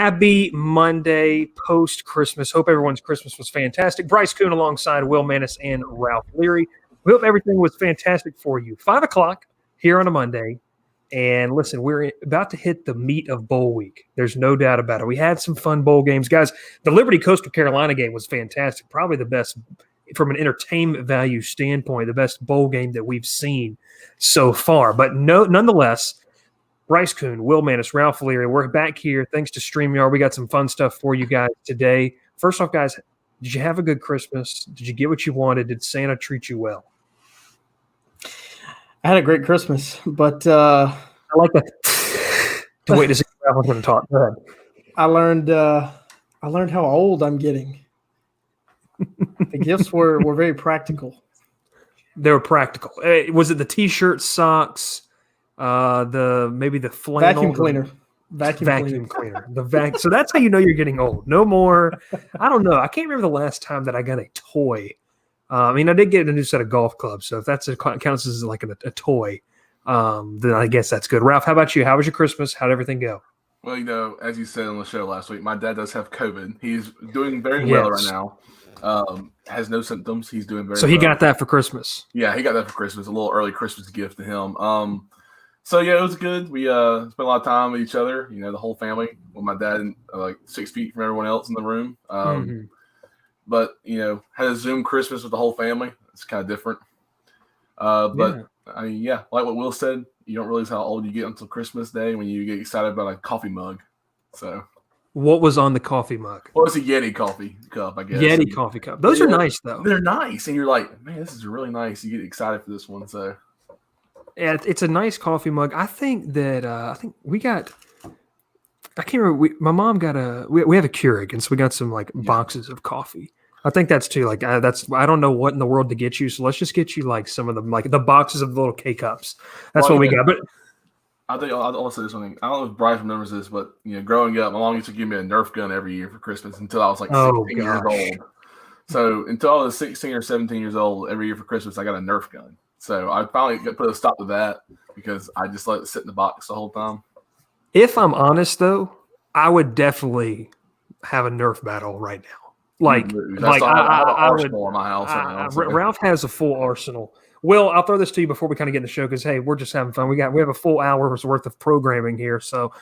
Happy Monday post-Christmas. Hope everyone's Christmas was fantastic. Bryce Coon alongside Will Mannis and Ralph Leary. We hope everything was fantastic for you. 5 o'clock here on a Monday. And listen, we're about to hit the meat of bowl week. There's no doubt about it. We had some fun bowl games. Guys, the Liberty Coastal Carolina game was fantastic. Probably the best from an entertainment value standpoint, the best bowl game that we've seen so far. But nonetheless, Bryce Coon, Will Mannis, Ralph Leary, we're back here thanks to StreamYard. We got some fun stuff for you guys today. First off, guys, did you have a good Christmas? Did you get what you wanted? Did Santa treat you well? I had a great Christmas, but I like that. To wait to see if Ralph's going to talk. Go ahead. I learned how old I'm getting. The gifts were very practical. They were practical. Was it the T-shirt, socks, maybe the flannel? Vacuum cleaner. Vacuum cleaner. So that's how you know you're getting old. No more. I don't know. I can't remember the last time that I got a toy. I did get a new set of golf clubs, so if that counts as like a toy, then I guess that's good. Ralph, how about you? How was your Christmas? How'd everything go? Well, as you said on the show last week, my dad does have COVID. He's doing very well right now. Has no symptoms. He's doing very well. So he got that for Christmas. Yeah, he got that for Christmas. A little early Christmas gift to him. It was good. We spent a lot of time with each other, the whole family, with my dad like 6 feet from everyone else in the room. But, had a Zoom Christmas with the whole family. It's kind of different. Like what Will said, you don't realize how old you get until Christmas Day when you get excited about a coffee mug. So, what was on the coffee mug? Well, it's a Yeti coffee cup, I guess. Yeti coffee cup. Those are nice, though. They're nice. And you're like, man, this is really nice. You get excited for this one. So, yeah, it's a nice coffee mug. I think that we got – I can't remember. My mom got we have a Keurig, and so we got some boxes of coffee. I think that's too I don't know what in the world to get you, so let's just get you some of them, the boxes of the little K cups. That's what we got. But I think I'll also say this one thing. I don't know if Bryce remembers this, but growing up, my mom used to give me a Nerf gun every year for Christmas until I was 16 years old. So until I was 16 or 17 years old, every year for Christmas, I got a Nerf gun. So I finally put a stop to that because I just let it sit in the box the whole time. If I'm honest, though, I would definitely have a Nerf battle right now. I have an arsenal in my house. Ralph has a full arsenal. Will, I'll throw this to you before we kind of get in the show because, hey, we're just having fun. We have a full hour's worth of programming here. So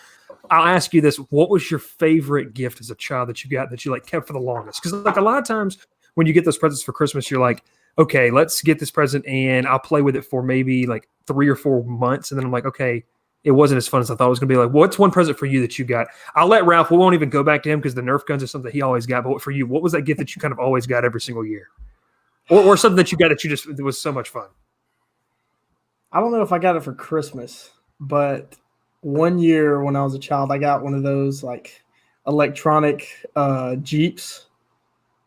I'll ask you this. What was your favorite gift as a child that you got that you kept for the longest? Because a lot of times when you get those presents for Christmas, you're like, okay, let's get this present and I'll play with it for maybe 3 or 4 months. And then I'm like, okay, it wasn't as fun as I thought it was going to be. What's one present for you that you got? I'll let Ralph. We won't even go back to him because the Nerf guns are something he always got. But for you, what was that gift that you kind of always got every single year? Or something that you got that it was so much fun? I don't know if I got it for Christmas, but one year when I was a child, I got one of those electronic Jeeps.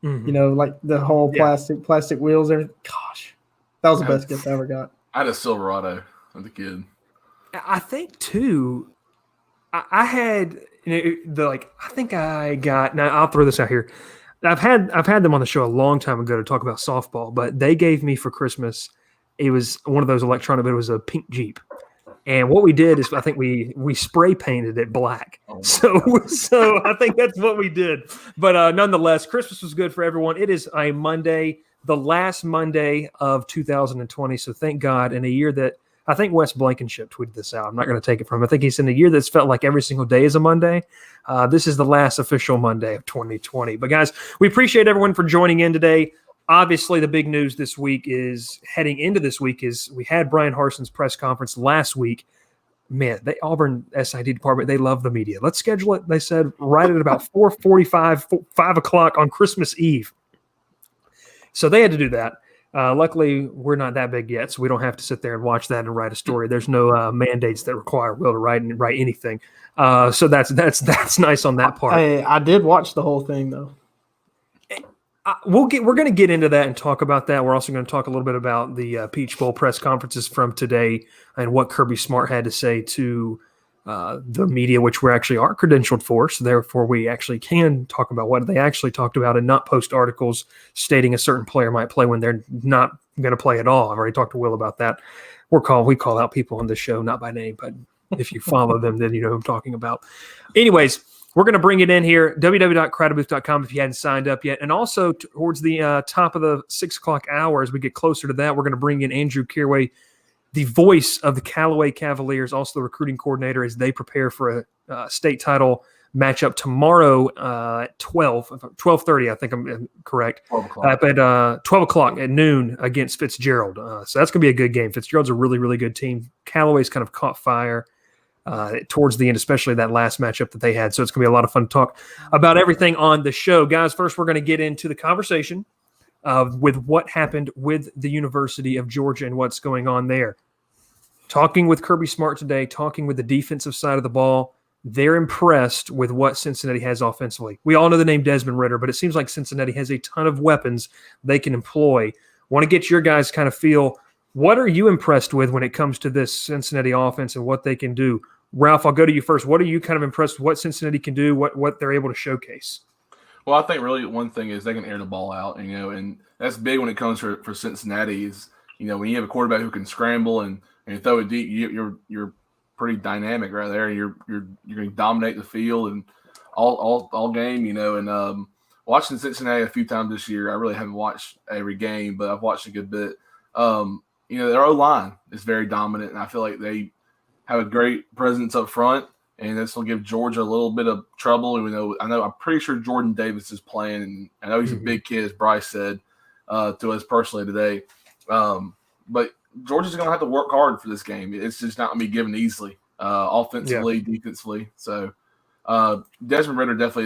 Mm-hmm. The whole plastic wheels. Everything. Gosh, that was the best gift I ever got. I had a Silverado as a kid. I think too. I had I think I got. Now I'll throw this out here. I've had them on the show a long time ago to talk about softball, but they gave me for Christmas. It was one of those electronic, but it was a pink Jeep. And what we did is I think we spray painted it black. Oh, so I think that's what we did. But nonetheless, Christmas was good for everyone. It is a Monday, the last Monday of 2020. So thank God in a year that I think Wes Blankenship tweeted this out. I'm not going to take it from him. I think he's in a year that's felt like every single day is a Monday. This is the last official Monday of 2020. But guys, we appreciate everyone for joining in today. Obviously, the big news this week is heading into this week is we had Brian Harson's press conference last week. Man, the Auburn SID department, they love the media. Let's schedule it, they said, right at about 4:45, 5 o'clock on Christmas Eve. So they had to do that. Luckily, we're not that big yet, so we don't have to sit there and watch that and write a story. There's no mandates that require Will to write anything. So that's nice on that part. I did watch the whole thing, though. We're going to get into that and talk about that. We're also going to talk a little bit about the Peach Bowl press conferences from today and what Kirby Smart had to say to the media, which we actually are credentialed for. So therefore, we actually can talk about what they actually talked about and not post articles stating a certain player might play when they're not going to play at all. I've already talked to Will about that. We call out people on this show, not by name, but if you follow them, then you know who I'm talking about. Anyways, we're going to bring it in here, www.crowdedbooth.com if you hadn't signed up yet. And also towards the top of the 6 o'clock hour, as we get closer to that, we're going to bring in Andrew Kirway, the voice of the Callaway Cavaliers, also the recruiting coordinator, as they prepare for a state title matchup tomorrow at 12:30, I think I'm correct. 12 o'clock. At 12 o'clock at noon against Fitzgerald. So that's going to be a good game. Fitzgerald's a really, really good team. Callaway's kind of caught fire towards the end, especially that last matchup that they had. So it's going to be a lot of fun to talk about everything on the show. Guys, first we're going to get into the conversation with what happened with the University of Georgia and what's going on there. Talking with Kirby Smart today, talking with the defensive side of the ball, they're impressed with what Cincinnati has offensively. We all know the name Desmond Ridder, but it seems like Cincinnati has a ton of weapons they can employ. Want to get your guys kind of feel, what are you impressed with when it comes to this Cincinnati offense and what they can do? Ralph, I'll go to you first. What are you kind of impressed with what Cincinnati can do, what they're able to showcase? Well, I think really one thing is they can air the ball out, and that's big when it comes for Cincinnati is, when you have a quarterback who can scramble and throw it deep, you're pretty dynamic right there. You're going to dominate the field and all game, and watching Cincinnati a few times this year, I really haven't watched every game, but I've watched a good bit. Their O-line is very dominant, and I feel like they have a great presence up front, and this will give Georgia a little bit of trouble. I'm pretty sure Jordan Davis is playing, and I know he's a big kid, as Bryce said to us personally today. But Georgia's going to have to work hard for this game. It's just not going to be given easily, offensively, defensively. So Desmond Ridder definitely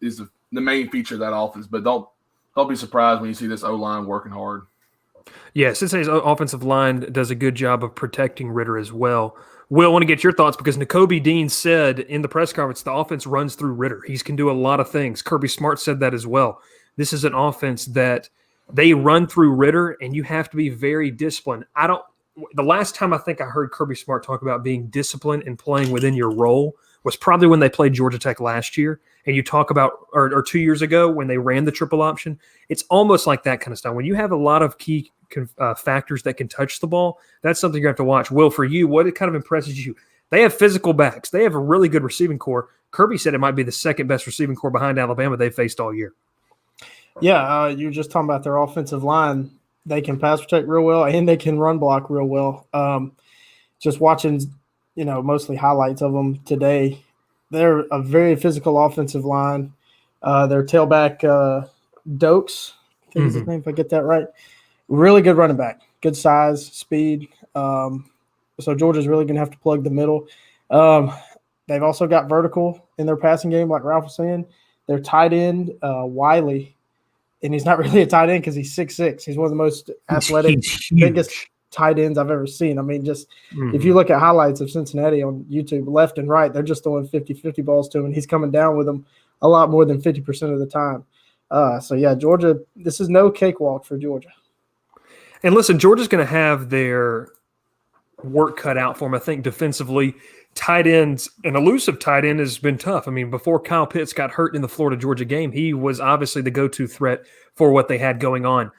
is the main feature of that offense. But don't be surprised when you see this O-line working hard. Yeah, Cincinnati's offensive line does a good job of protecting Ridder as well. Will, I want to get your thoughts because Nakobe Dean said in the press conference the offense runs through Ridder. He can do a lot of things. Kirby Smart said that as well. This is an offense that they run through Ridder, and you have to be very disciplined. The last time I think I heard Kirby Smart talk about being disciplined and playing within your role was probably when they played Georgia Tech last year. And you talk about, or 2 years ago when they ran the triple option, it's almost like that kind of stuff. When you have a lot of key factors that can touch the ball, that's something you have to watch. Will, for you, what kind of impresses you? They have physical backs. They have a really good receiving core. Kirby said it might be the second best receiving core behind Alabama they've faced all year. Yeah, you were just talking about their offensive line. They can pass protect real well, and they can run block real well. Just watching, mostly highlights of them today, they're a very physical offensive line. Their tailback, Dokes, I think is his name, if I get that right. Really good running back, good size, speed. So Georgia's really going to have to plug the middle. They've also got vertical in their passing game, like Ralph was saying. Their tight end, Wiley, and he's not really a tight end because he's 6'6". He's one of the most athletic, biggest tight ends I've ever seen. I mean, just if you look at highlights of Cincinnati on YouTube, left and right, they're just throwing 50-50 balls to him, and he's coming down with them a lot more than 50% of the time. So, yeah, Georgia, this is no cakewalk for Georgia. And listen, Georgia's going to have their work cut out for them. I think defensively, tight ends, an elusive tight end has been tough. I mean, before Kyle Pitts got hurt in the Florida-Georgia game, he was obviously the go-to threat for what they had going on.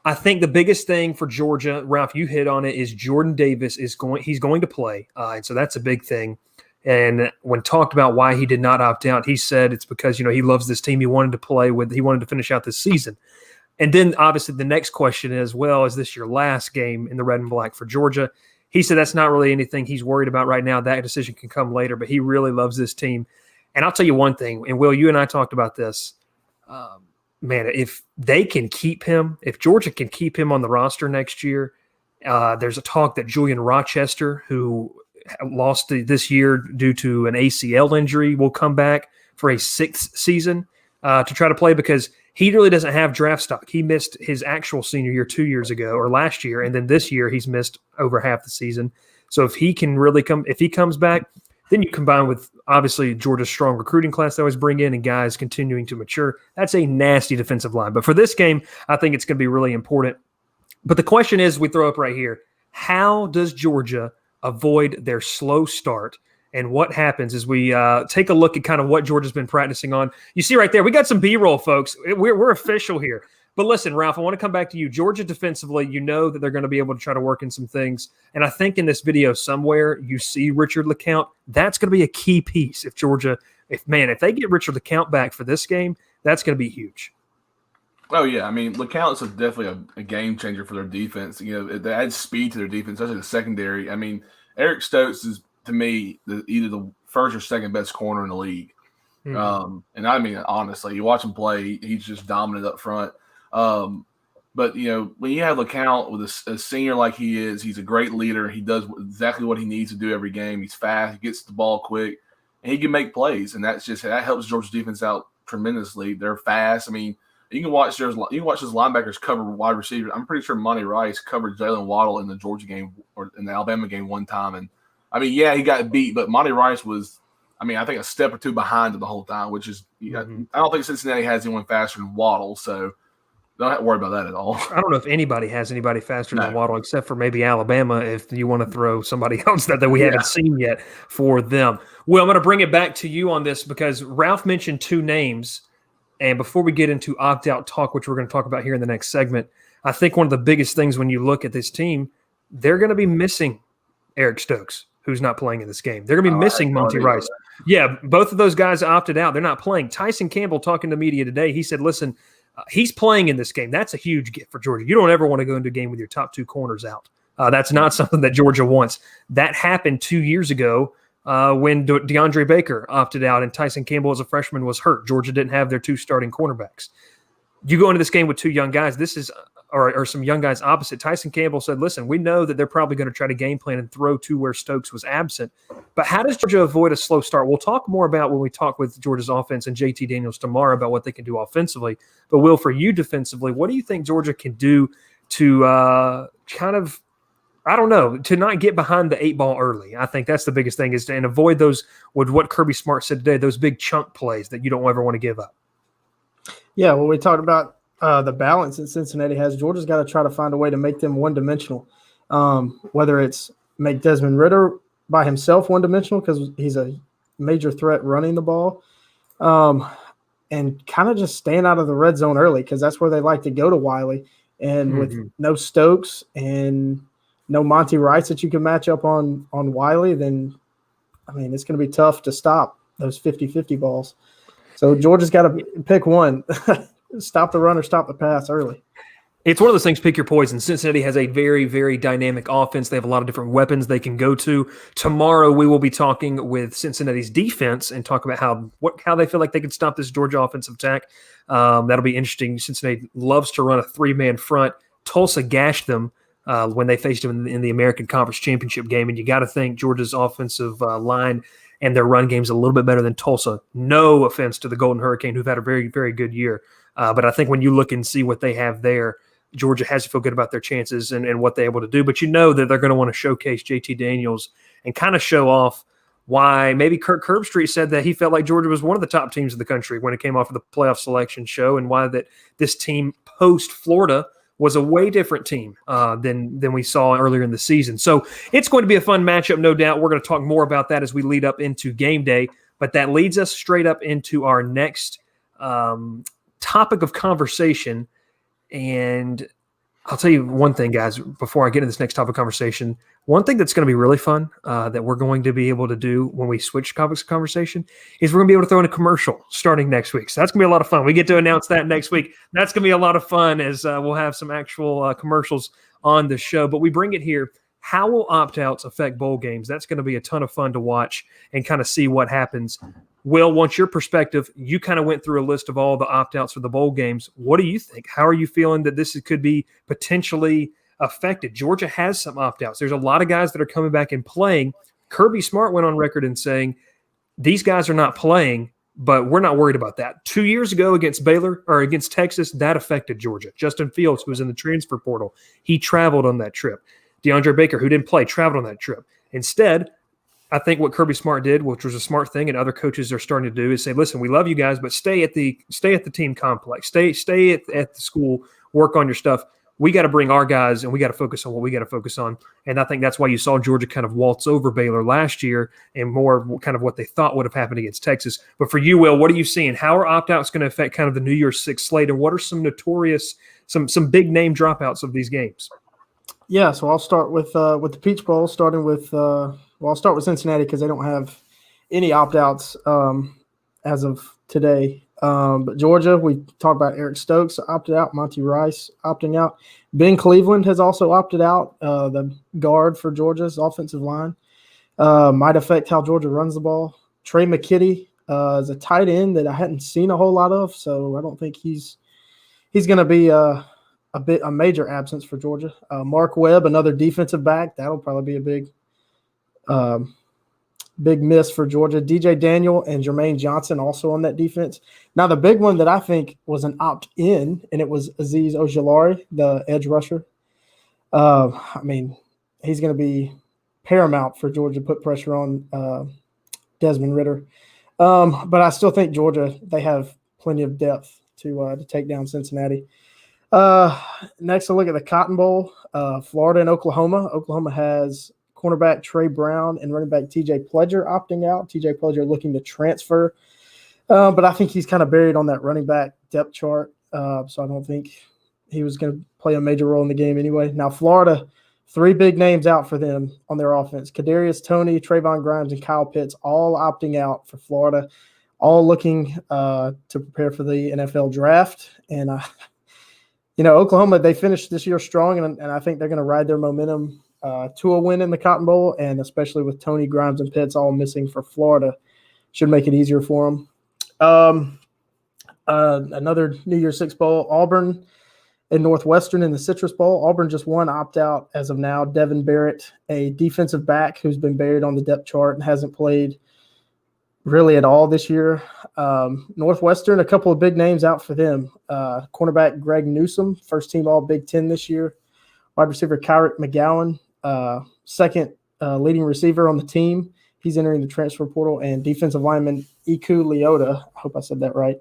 I think the biggest thing for Georgia, Ralph, you hit on it, is Jordan Davis he's going to play. And so that's a big thing. And when talked about why he did not opt out, he said it's because, he loves this team he wanted to play with. He wanted to finish out this season. And then obviously the next question is, well, is this your last game in the red and black for Georgia? He said that's not really anything he's worried about right now. That decision can come later, but he really loves this team. And I'll tell you one thing, and Will, you and I talked about this. Man, if they can keep him, if Georgia can keep him on the roster next year, there's a talk that Julian Rochester, who lost this year due to an ACL injury, will come back for a sixth season to try to play because he really doesn't have draft stock. He missed his actual senior year 2 years ago or last year, and then this year he's missed over half the season. So if he can really if he comes back, then you combine with obviously Georgia's strong recruiting class they always bring in and guys continuing to mature. That's a nasty defensive line. But for this game, I think it's going to be really important. But the question is, we throw up right here, how does Georgia avoid their slow start? And what happens is we take a look at kind of what Georgia's been practicing on. You see right there, we got some B-roll, folks. We're official here. But listen, Ralph, I want to come back to you. Georgia defensively, you know that they're going to be able to try to work in some things. And I think in this video somewhere you see Richard LeCounte. That's going to be a key piece if Georgia if they get Richard LeCount back for this game, that's going to be huge. Oh yeah, I mean LeCount's definitely a game changer for their defense. They add speed to their defense, especially the secondary. I mean, Eric Stokes is to me either the first or second best corner in the league. Mm-hmm. And I mean, honestly, you watch him play, he's just dominant up front. But, when you have LeCount with a senior like he is, he's a great leader. He does exactly what he needs to do every game. He's fast. He gets the ball quick, and he can make plays. And that helps Georgia's defense out tremendously. They're fast. I mean, you can watch those linebackers cover wide receivers. I'm pretty sure Monty Rice covered Jalen Waddle in the Georgia game or in the Alabama game one time. And, I mean, yeah, he got beat, but Monty Rice was – I think a step or two behind him the whole time, which is I don't think Cincinnati has anyone faster than Waddle, so don't have to worry about that at all. I don't know if anybody has anybody faster than Waddle, except for maybe Alabama, if you want to throw somebody else that we haven't seen yet for them. Well, I'm going to bring it back to you on this because Ralph mentioned two names, and before we get into opt-out talk, which we're going to talk about here in the next segment, I think one of the biggest things when you look at this team, they're going to be missing Eric Stokes, who's not playing in this game. They're going to be missing Monty Rice. Yeah, both of those guys opted out. They're not playing. Tyson Campbell talking to media today, he said, listen, he's playing in this game. That's a huge gift for Georgia. You don't ever want to go into a game with your top two corners out. That's not something that Georgia wants. That happened 2 years ago when DeAndre Baker opted out and Tyson Campbell as a freshman was hurt. Georgia didn't have their two starting cornerbacks. You go into this game with two young guys. This is or some young guys opposite. Tyson Campbell said, listen, we know that they're probably going to try to game plan and throw to where Stokes was absent. But how does Georgia avoid a slow start? We'll talk more about when we talk with Georgia's offense and JT Daniels tomorrow about what they can do offensively. But, Will, for you defensively, what do you think Georgia can do to to not get behind the eight ball early? I think that's the biggest thing is to avoid those, with what Kirby Smart said today, those big chunk plays that you don't ever want to give up. Yeah, well, we talked about the balance that Cincinnati has. Georgia's got to try to find a way to make them one-dimensional, whether it's make Desmond Ridder by himself one-dimensional because he's a major threat running the ball, and kind of just staying out of the red zone early because that's where they like to go to Wiley. And with no Stokes and no Monty Rice that you can match up on Wiley, then, it's going to be tough to stop those 50-50 balls. So Georgia's got to pick one. Stop the run or stop the pass early. It's one of those things, pick your poison. Cincinnati has a very, very dynamic offense. They have a lot of different weapons they can go to. Tomorrow we will be talking with Cincinnati's defense and talk about how they feel like they can stop this Georgia offensive attack. That'll be interesting. Cincinnati loves to run a three-man front. Tulsa gashed them when they faced them in the American Conference Championship game, and you got to think Georgia's offensive line and their run game's a little bit better than Tulsa. No offense to the Golden Hurricane, who've had a very, very good year. But I think when you look and see what they have there, Georgia has to feel good about their chances and what they're able to do. But you know that they're going to want to showcase JT Daniels and kind of show off why maybe Kirk Herbstreit said that he felt like Georgia was one of the top teams in the country when it came off of the playoff selection show, and why that this team post-Florida was a way different team than we saw earlier in the season. So it's going to be a fun matchup, no doubt. We're going to talk more about that as we lead up into game day. But that leads us straight up into our next topic of conversation. And I'll tell you one thing, guys, before I get into this next topic of conversation. One thing that's going to be really fun that we're going to be able to do when we switch topics of conversation is we're going to be able to throw in a commercial starting next week. So that's going to be a lot of fun. We get to announce that next week. That's going to be a lot of fun as we'll have some actual commercials on the show. But we bring it here. How will opt-outs affect bowl games? That's going to be a ton of fun to watch and kind of see what happens. Will, once your perspective, you kind of went through a list of all the opt-outs for the bowl games. What do you think? How are you feeling that this could be potentially affected? Georgia has some opt-outs. There's a lot of guys that are coming back and playing. Kirby Smart went on record and saying, these guys are not playing, but we're not worried about that. 2 years ago against Baylor or against Texas, that affected Georgia. Justin Fields, who was in the transfer portal, he traveled on that trip. DeAndre Baker, who didn't play, traveled on that trip. Instead, I think what Kirby Smart did, which was a smart thing, and other coaches are starting to do, is say, "Listen, we love you guys, but stay at the team complex, stay at the school, work on your stuff. We got to bring our guys, and we got to focus on what we got to focus on." And I think that's why you saw Georgia kind of waltz over Baylor last year, and more kind of what they thought would have happened against Texas. But for you, Will, what are you seeing? How are opt-outs going to affect kind of the New Year's Six slate, and what are some notorious, some big name dropouts of these games? Yeah, so I'll start with the Peach Bowl, I'll start with Cincinnati because they don't have any opt-outs as of today. But Georgia, we talked about Eric Stokes opted out, Monty Rice opting out. Ben Cleveland has also opted out, the guard for Georgia's offensive line. Might affect how Georgia runs the ball. Trey McKitty is a tight end that I hadn't seen a whole lot of, so I don't think he's going to be a major absence for Georgia. Mark Webb, another defensive back, that'll probably be a big miss for Georgia. DJ Daniel and Jermaine Johnson also on that defense. Now, the big one that I think was an opt-in, and it was Azeez Ojulari, the edge rusher. I mean, he's going to be paramount for Georgia to put pressure on Desmond Ridder. But I still think Georgia, they have plenty of depth to take down Cincinnati. Next, a look at the Cotton Bowl. Florida and Oklahoma. Oklahoma has cornerback Trey Brown and running back TJ Pledger opting out. TJ Pledger looking to transfer. But I think he's kind of buried on that running back depth chart. So I don't think he was going to play a major role in the game anyway. Now, Florida, 3 big names out for them on their offense. Kadarius Toney, Trayvon Grimes, and Kyle Pitts all opting out for Florida, all looking to prepare for the NFL draft. And, Oklahoma, they finished this year strong, and I think they're going to ride their momentum to a win in the Cotton Bowl, and especially with Toney, Grimes, and Pitts all missing for Florida, should make it easier for them. Another New Year's Six Bowl, Auburn and Northwestern in the Citrus Bowl. Auburn just one opt-out as of now. Devin Barrett, a defensive back who's been buried on the depth chart and hasn't played really at all this year. Northwestern, a couple of big names out for them. Cornerback Greg Newsome, first-team All-Big Ten this year. Wide receiver Kyrick McGowan, second leading receiver on the team. He's entering the transfer portal. And defensive lineman Iku Leota, I hope I said that right.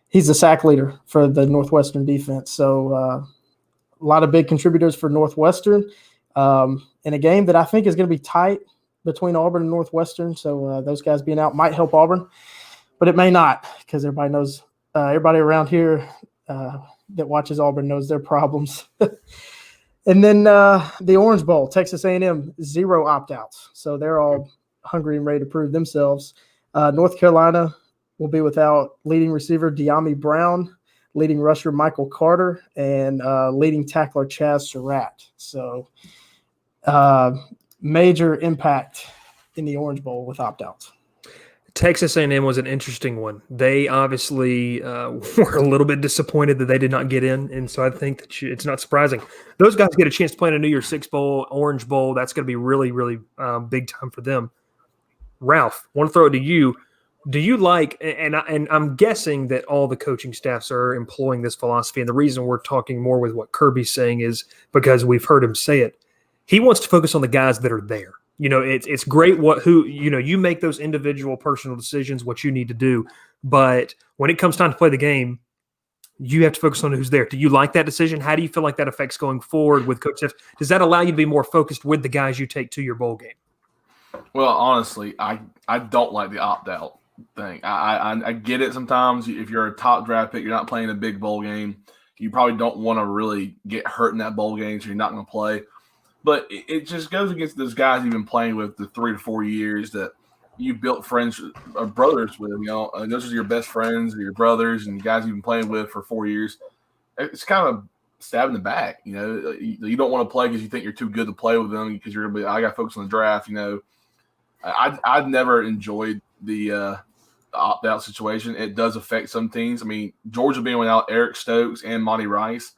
He's the sack leader for the Northwestern defense. So a lot of big contributors for Northwestern in a game that I think is going to be tight between Auburn and Northwestern. So those guys being out might help Auburn, but it may not, because everybody around here that watches Auburn knows their problems. And then the Orange Bowl, Texas A&M, 0 opt-outs. So they're all hungry and ready to prove themselves. North Carolina will be without leading receiver De'Ami Brown, leading rusher Michael Carter, and leading tackler Chaz Surratt. So major impact in the Orange Bowl with opt-outs. Texas A&M was an interesting one. They obviously were a little bit disappointed that they did not get in, and so I think that it's not surprising. Those guys get a chance to play in a New Year's Six Bowl, Orange Bowl. That's going to be really, really big time for them. Ralph, I want to throw it to you. Do you like, and I'm guessing that all the coaching staffs are employing this philosophy, and the reason we're talking more with what Kirby's saying is because we've heard him say it. He wants to focus on the guys that are there. It's great you make those individual personal decisions, what you need to do. But when it comes time to play the game, you have to focus on who's there. Do you like that decision? How do you feel like that affects going forward with coach staff? Does that allow you to be more focused with the guys you take to your bowl game? Well, honestly, I don't like the opt-out thing. I get it sometimes. If you're a top draft pick, you're not playing a big bowl game. You probably don't want to really get hurt in that bowl game, so you're not going to play. But it just goes against those guys you've been playing with the 3 to 4 years that you built friends or brothers with. Those are your best friends or your brothers and guys you've been playing with for 4 years. It's kind of stab in the back. You don't want to play because you think you're too good to play with them because you're going to be, I got to focus on the draft. I've never enjoyed the opt-out situation. It does affect some teams. I mean, Georgia being without Eric Stokes and Monty Rice,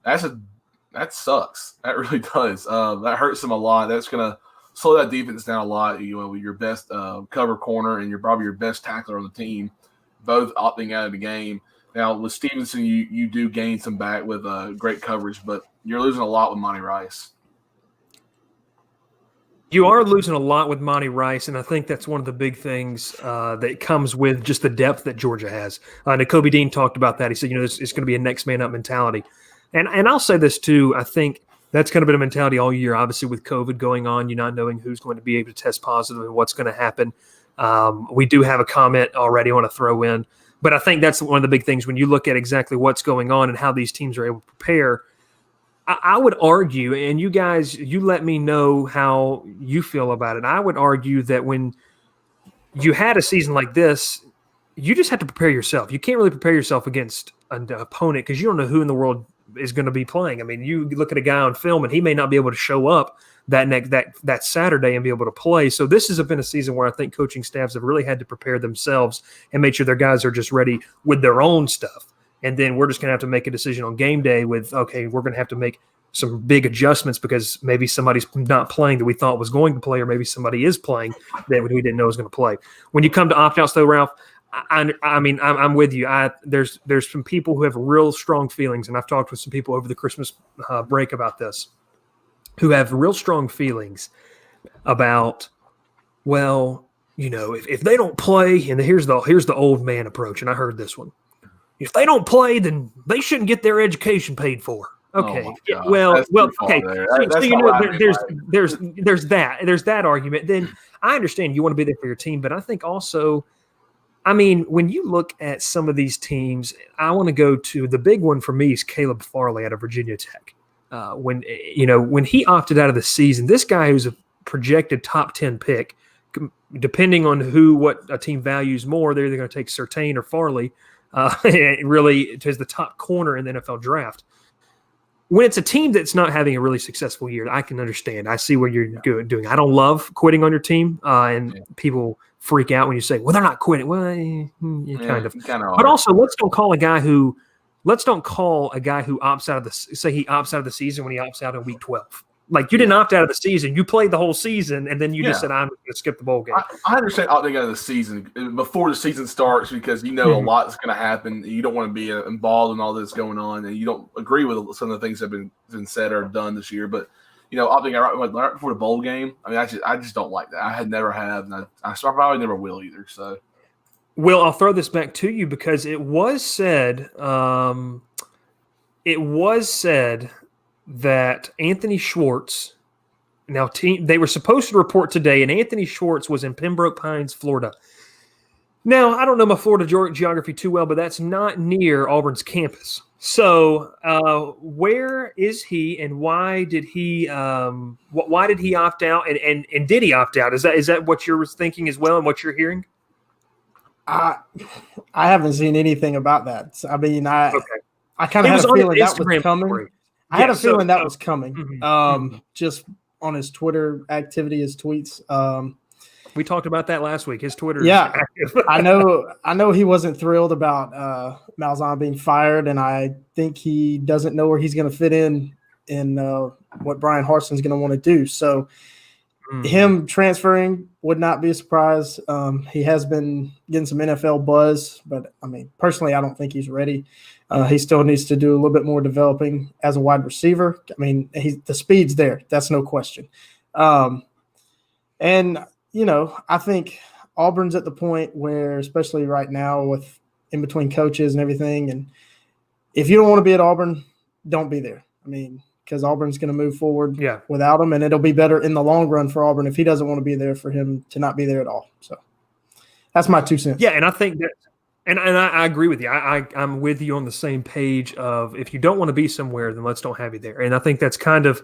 that sucks. That really does. That hurts them a lot. That's going to slow that defense down a lot. With your best cover corner and probably your best tackler on the team, both opting out of the game. Now, with Stevenson, you do gain some back with great coverage, but you're losing a lot with Monty Rice. You are losing a lot with Monty Rice, and I think that's one of the big things that comes with just the depth that Georgia has. Nakobe Dean talked about that. He said, it's going to be a next man up mentality. And I'll say this too. I think that's kind of been a mentality all year. Obviously, with COVID going on, you're not knowing who's going to be able to test positive and what's going to happen. We do have a comment already I want to throw in. But I think that's one of the big things when you look at exactly what's going on and how these teams are able to prepare. I would argue, and you guys, you let me know how you feel about it. I would argue that when you had a season like this, you just have to prepare yourself. You can't really prepare yourself against an opponent because you don't know who in the world is going to be playing. I mean, you look at a guy on film and he may not be able to show up that Saturday and be able to play. So this has been a season where I think coaching staffs have really had to prepare themselves and make sure their guys are just ready with their own stuff. And then we're just going to have to make a decision on game day with, okay, we're going to have to make some big adjustments because maybe somebody's not playing that we thought was going to play, or maybe somebody is playing that we didn't know was going to play. When you come to opt-outs, though, Ralph, I mean, I'm with you. There's some people who have real strong feelings, and I've talked with some people over the Christmas break about this, who have real strong feelings about, well, you know, if they don't play, and here's the old man approach, and I heard this one. If they don't play, then they shouldn't get their education paid for. Okay. Oh well, okay. That's so you know, there's that argument. Then I understand you want to be there for your team, but I think also, I mean, when you look at some of these teams, I want to go to the big one for me is Caleb Farley out of Virginia Tech. When he opted out of the season, this guy who's a projected top 10 pick, depending on what a team values more, they're either going to take Surtain or Farley. Really, as the top corner in the NFL draft. When it's a team that's not having a really successful year, I can understand. I see what you're doing. I don't love quitting on your team, and people freak out when you say, "Well, they're not quitting." Well, you kind of. But also, let's don't call a guy who opts out of he opts out of the season when he opts out in week 12. Like, you didn't opt out of the season. You played the whole season, and then you just said, I'm going to skip the bowl game. I understand opting out of the season before the season starts because you know a lot's going to happen. You don't want to be involved in all this going on, and you don't agree with some of the things that have been said or done this year. But, you know, opting out right before the bowl game, I mean, I just don't like that. I had never have, and I probably never will either. So, Will, I'll throw this back to you because it was said that Anthony Schwartz, they were supposed to report today, and Anthony Schwartz was in Pembroke Pines, Florida. Now, I don't know my Florida geography too well, but that's not near Auburn's campus. So, where is he, and why did he opt out, and did he opt out? Is that what you're thinking as well, and what you're hearing? I haven't seen anything about that. I mean, I kind of had a feeling that was coming. I had a feeling that was coming. Just on his Twitter activity, his tweets. We talked about that last week. His Twitter. Yeah, I know he wasn't thrilled about Malzahn being fired, and I think he doesn't know where he's going to fit in what Brian Harsin's going to want to do. So him transferring would not be a surprise. He has been getting some NFL buzz, but I mean, personally, I don't think he's ready. He still needs to do a little bit more developing as a wide receiver. I mean, the speed's there. That's no question. And, you know, I think Auburn's at the point where, especially right now with in between coaches and everything, and if you don't want to be at Auburn, don't be there. I mean, because Auburn's going to move forward without him, and it'll be better in the long run for Auburn if he doesn't want to be there for him to not be there at all. So that's my 2 cents. Yeah, and I think that and I agree with you. I'm with you on the same page of if you don't want to be somewhere, then let's don't have you there. And I think that's kind of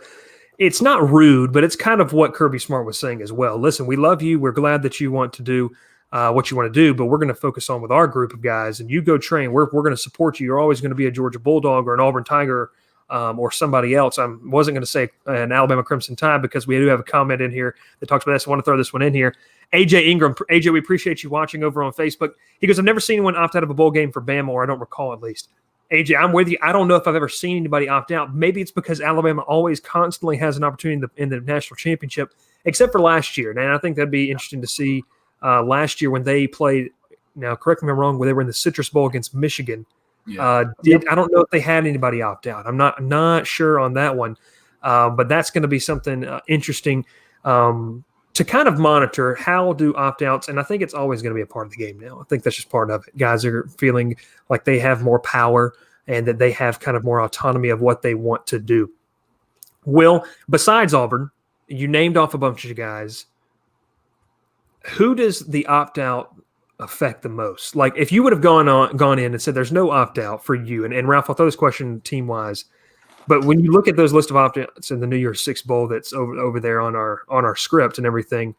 it's not rude, but it's kind of what Kirby Smart was saying as well. Listen, we love you. We're glad that you want to do what you want to do, but we're going to focus on with our group of guys, and you go train. We're going to support you. You're always going to be a Georgia Bulldog or an Auburn Tiger or somebody else. I wasn't going to say an Alabama Crimson Tide because we do have a comment in here that talks about this. I want to throw this one in here. AJ Ingram. AJ, we appreciate you watching over on Facebook. He goes, I've never seen anyone opt out of a bowl game for Bama, or I don't recall at least. AJ, I'm with you. I don't know if I've ever seen anybody opt out. Maybe it's because Alabama always constantly has an opportunity in the national championship, except for last year. And I think that'd be interesting to see last year when they played. Now, correct me if I'm wrong, when they were in the Citrus Bowl against Michigan. I don't know if they had anybody opt out. I'm not sure on that one, but that's going to be something interesting to kind of monitor. How do opt-outs, and I think it's always going to be a part of the game now. I think that's just part of it. Guys are feeling like they have more power and that they have kind of more autonomy of what they want to do. Will, besides Auburn, you named off a bunch of guys. Who does the opt-out affect the most? Like, if you would have gone in and said there's no opt-out for you, and Ralph, I'll throw this question team-wise, but when you look at those list of opt-outs in the New Year's Six Bowl that's over there on our script and everything,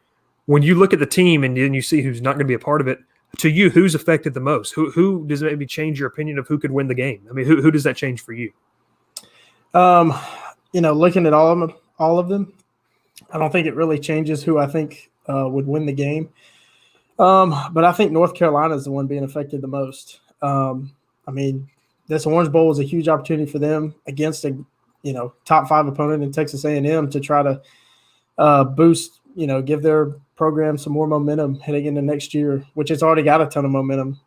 when you look at the team and then you see who's not going to be a part of it, to you, who's affected the most? Who does it maybe change your opinion of who could win the game? I mean, who does that change for you? Looking at all of them, I don't think it really changes who I think would win the game. But I think North Carolina is the one being affected the most. This Orange Bowl was a huge opportunity for them against a top 5 opponent in Texas A&M to try to boost, give their program some more momentum heading into next year, which has already got a ton of momentum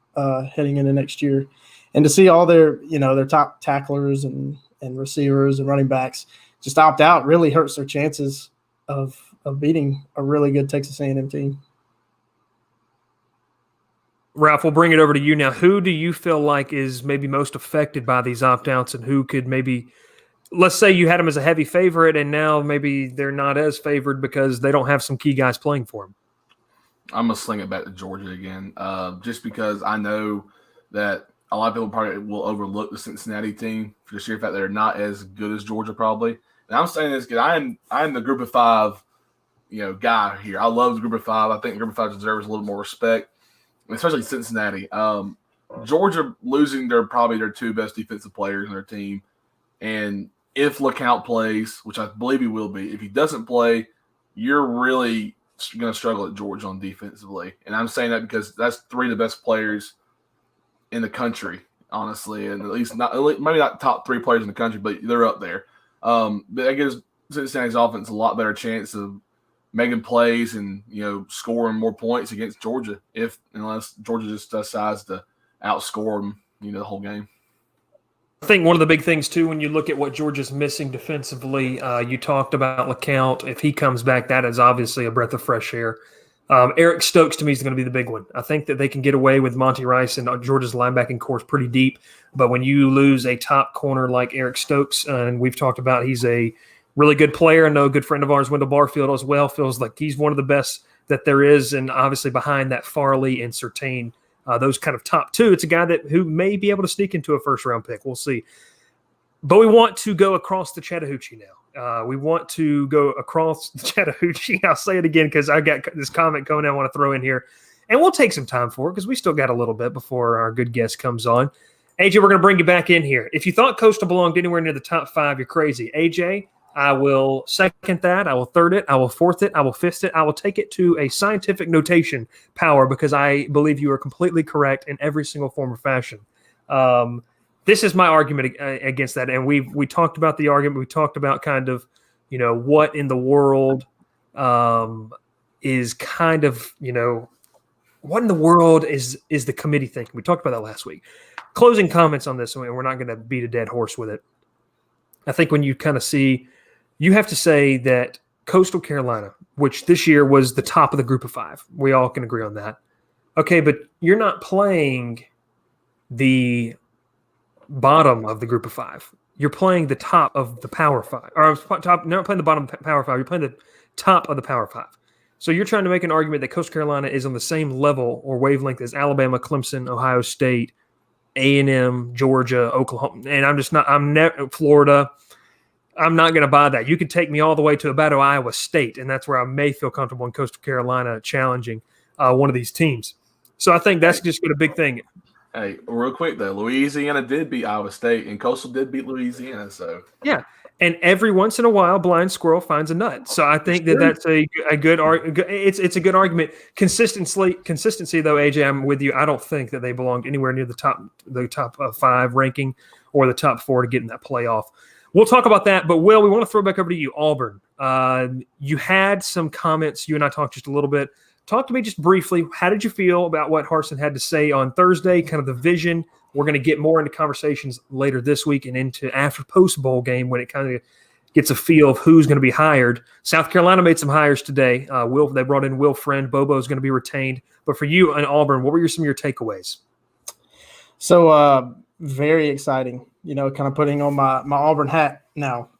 heading into next year. And to see all their top tacklers and receivers and running backs just opt out really hurts their chances of beating a really good Texas A&M team. Ralph, we'll bring it over to you now. Who do you feel like is maybe most affected by these opt-outs, and who could maybe, let's say you had them as a heavy favorite and now maybe they're not as favored because they don't have some key guys playing for them? I'm going to sling it back to Georgia again, just because I know that a lot of people probably will overlook the Cincinnati team for the sheer fact they're not as good as Georgia probably. And I'm saying this because I'm the Group of 5, guy here. I love the Group of 5. I think the Group of 5 deserves a little more respect, especially Cincinnati. Georgia losing probably their 2 best defensive players in their team. And if LeCount plays, which I believe he will be, if he doesn't play, you're really going to struggle at Georgia on defensively. And I'm saying that because that's 3 of the best players in the country, honestly, and maybe not top 3 players in the country, but they're up there. But that gives Cincinnati's offense a lot better chance of making plays and scoring more points against Georgia, unless Georgia just decides to outscore them, the whole game. I think one of the big things too, when you look at what Georgia's missing defensively, you talked about LeCount. If he comes back, that is obviously a breath of fresh air. Eric Stokes to me is going to be the big one. I think that they can get away with Monty Rice and Georgia's linebacking core is pretty deep. But when you lose a top corner like Eric Stokes, and we've talked about he's a really good player. I know a good friend of ours, Wendell Barfield, as well, feels like he's one of the best that there is. And obviously behind that, Farley and Surtain, those kind of top 2. It's a guy who may be able to sneak into a first-round pick. We'll see. But we want to go across the Chattahoochee now. We want to go across the Chattahoochee. I'll say it again because I got this comment coming I want to throw in here. And we'll take some time for it because we still got a little bit before our good guest comes on. AJ, we're going to bring you back in here. If you thought Coastal belonged anywhere near the top 5, you're crazy. AJ, I will second that. I will third it. I will fourth it. I will fifth it. I will take it to a scientific notation power because I believe you are completely correct in every single form or fashion. This is my argument against that. And we talked about the argument. We talked about kind of, what in the world is kind of, what in the world is the committee thinking? We talked about that last week. Closing comments on this, and we're not going to beat a dead horse with it. I think when you kind of see, you have to say that Coastal Carolina, which this year was the top of the Group of 5, we all can agree on that. Okay, but you're not playing the bottom of the Group of 5. You're playing the top of the Power 5. Or top, not playing the bottom of the Power 5. You're playing the top of the Power 5. So you're trying to make an argument that Coastal Carolina is on the same level or wavelength as Alabama, Clemson, Ohio State, A&M, Georgia, Oklahoma, and Florida. I'm not going to buy that. You can take me all the way to about Iowa State, and that's where I may feel comfortable in Coastal Carolina challenging one of these teams. So I think that's just been a big thing. Hey, real quick though, Louisiana did beat Iowa State, and Coastal did beat Louisiana. So yeah, and every once in a while, blind squirrel finds a nut. So I think that's a good it's a good argument. Consistency though, AJ, I'm with you. I don't think that they belonged anywhere near the top 5 ranking or the top 4 to get in that playoff. We'll talk about that, but Will, we want to throw back over to you, Auburn. You had some comments. You and I talked just a little bit. Talk to me just briefly. How did you feel about what Harsin had to say on Thursday, kind of the vision? We're going to get more into conversations later this week and into after post-bowl game when it kind of gets a feel of who's going to be hired. South Carolina made some hires today. They brought in Will Friend. Bobo is going to be retained. But for you and Auburn, what were some of your takeaways? So very exciting, kind of putting on my Auburn hat now.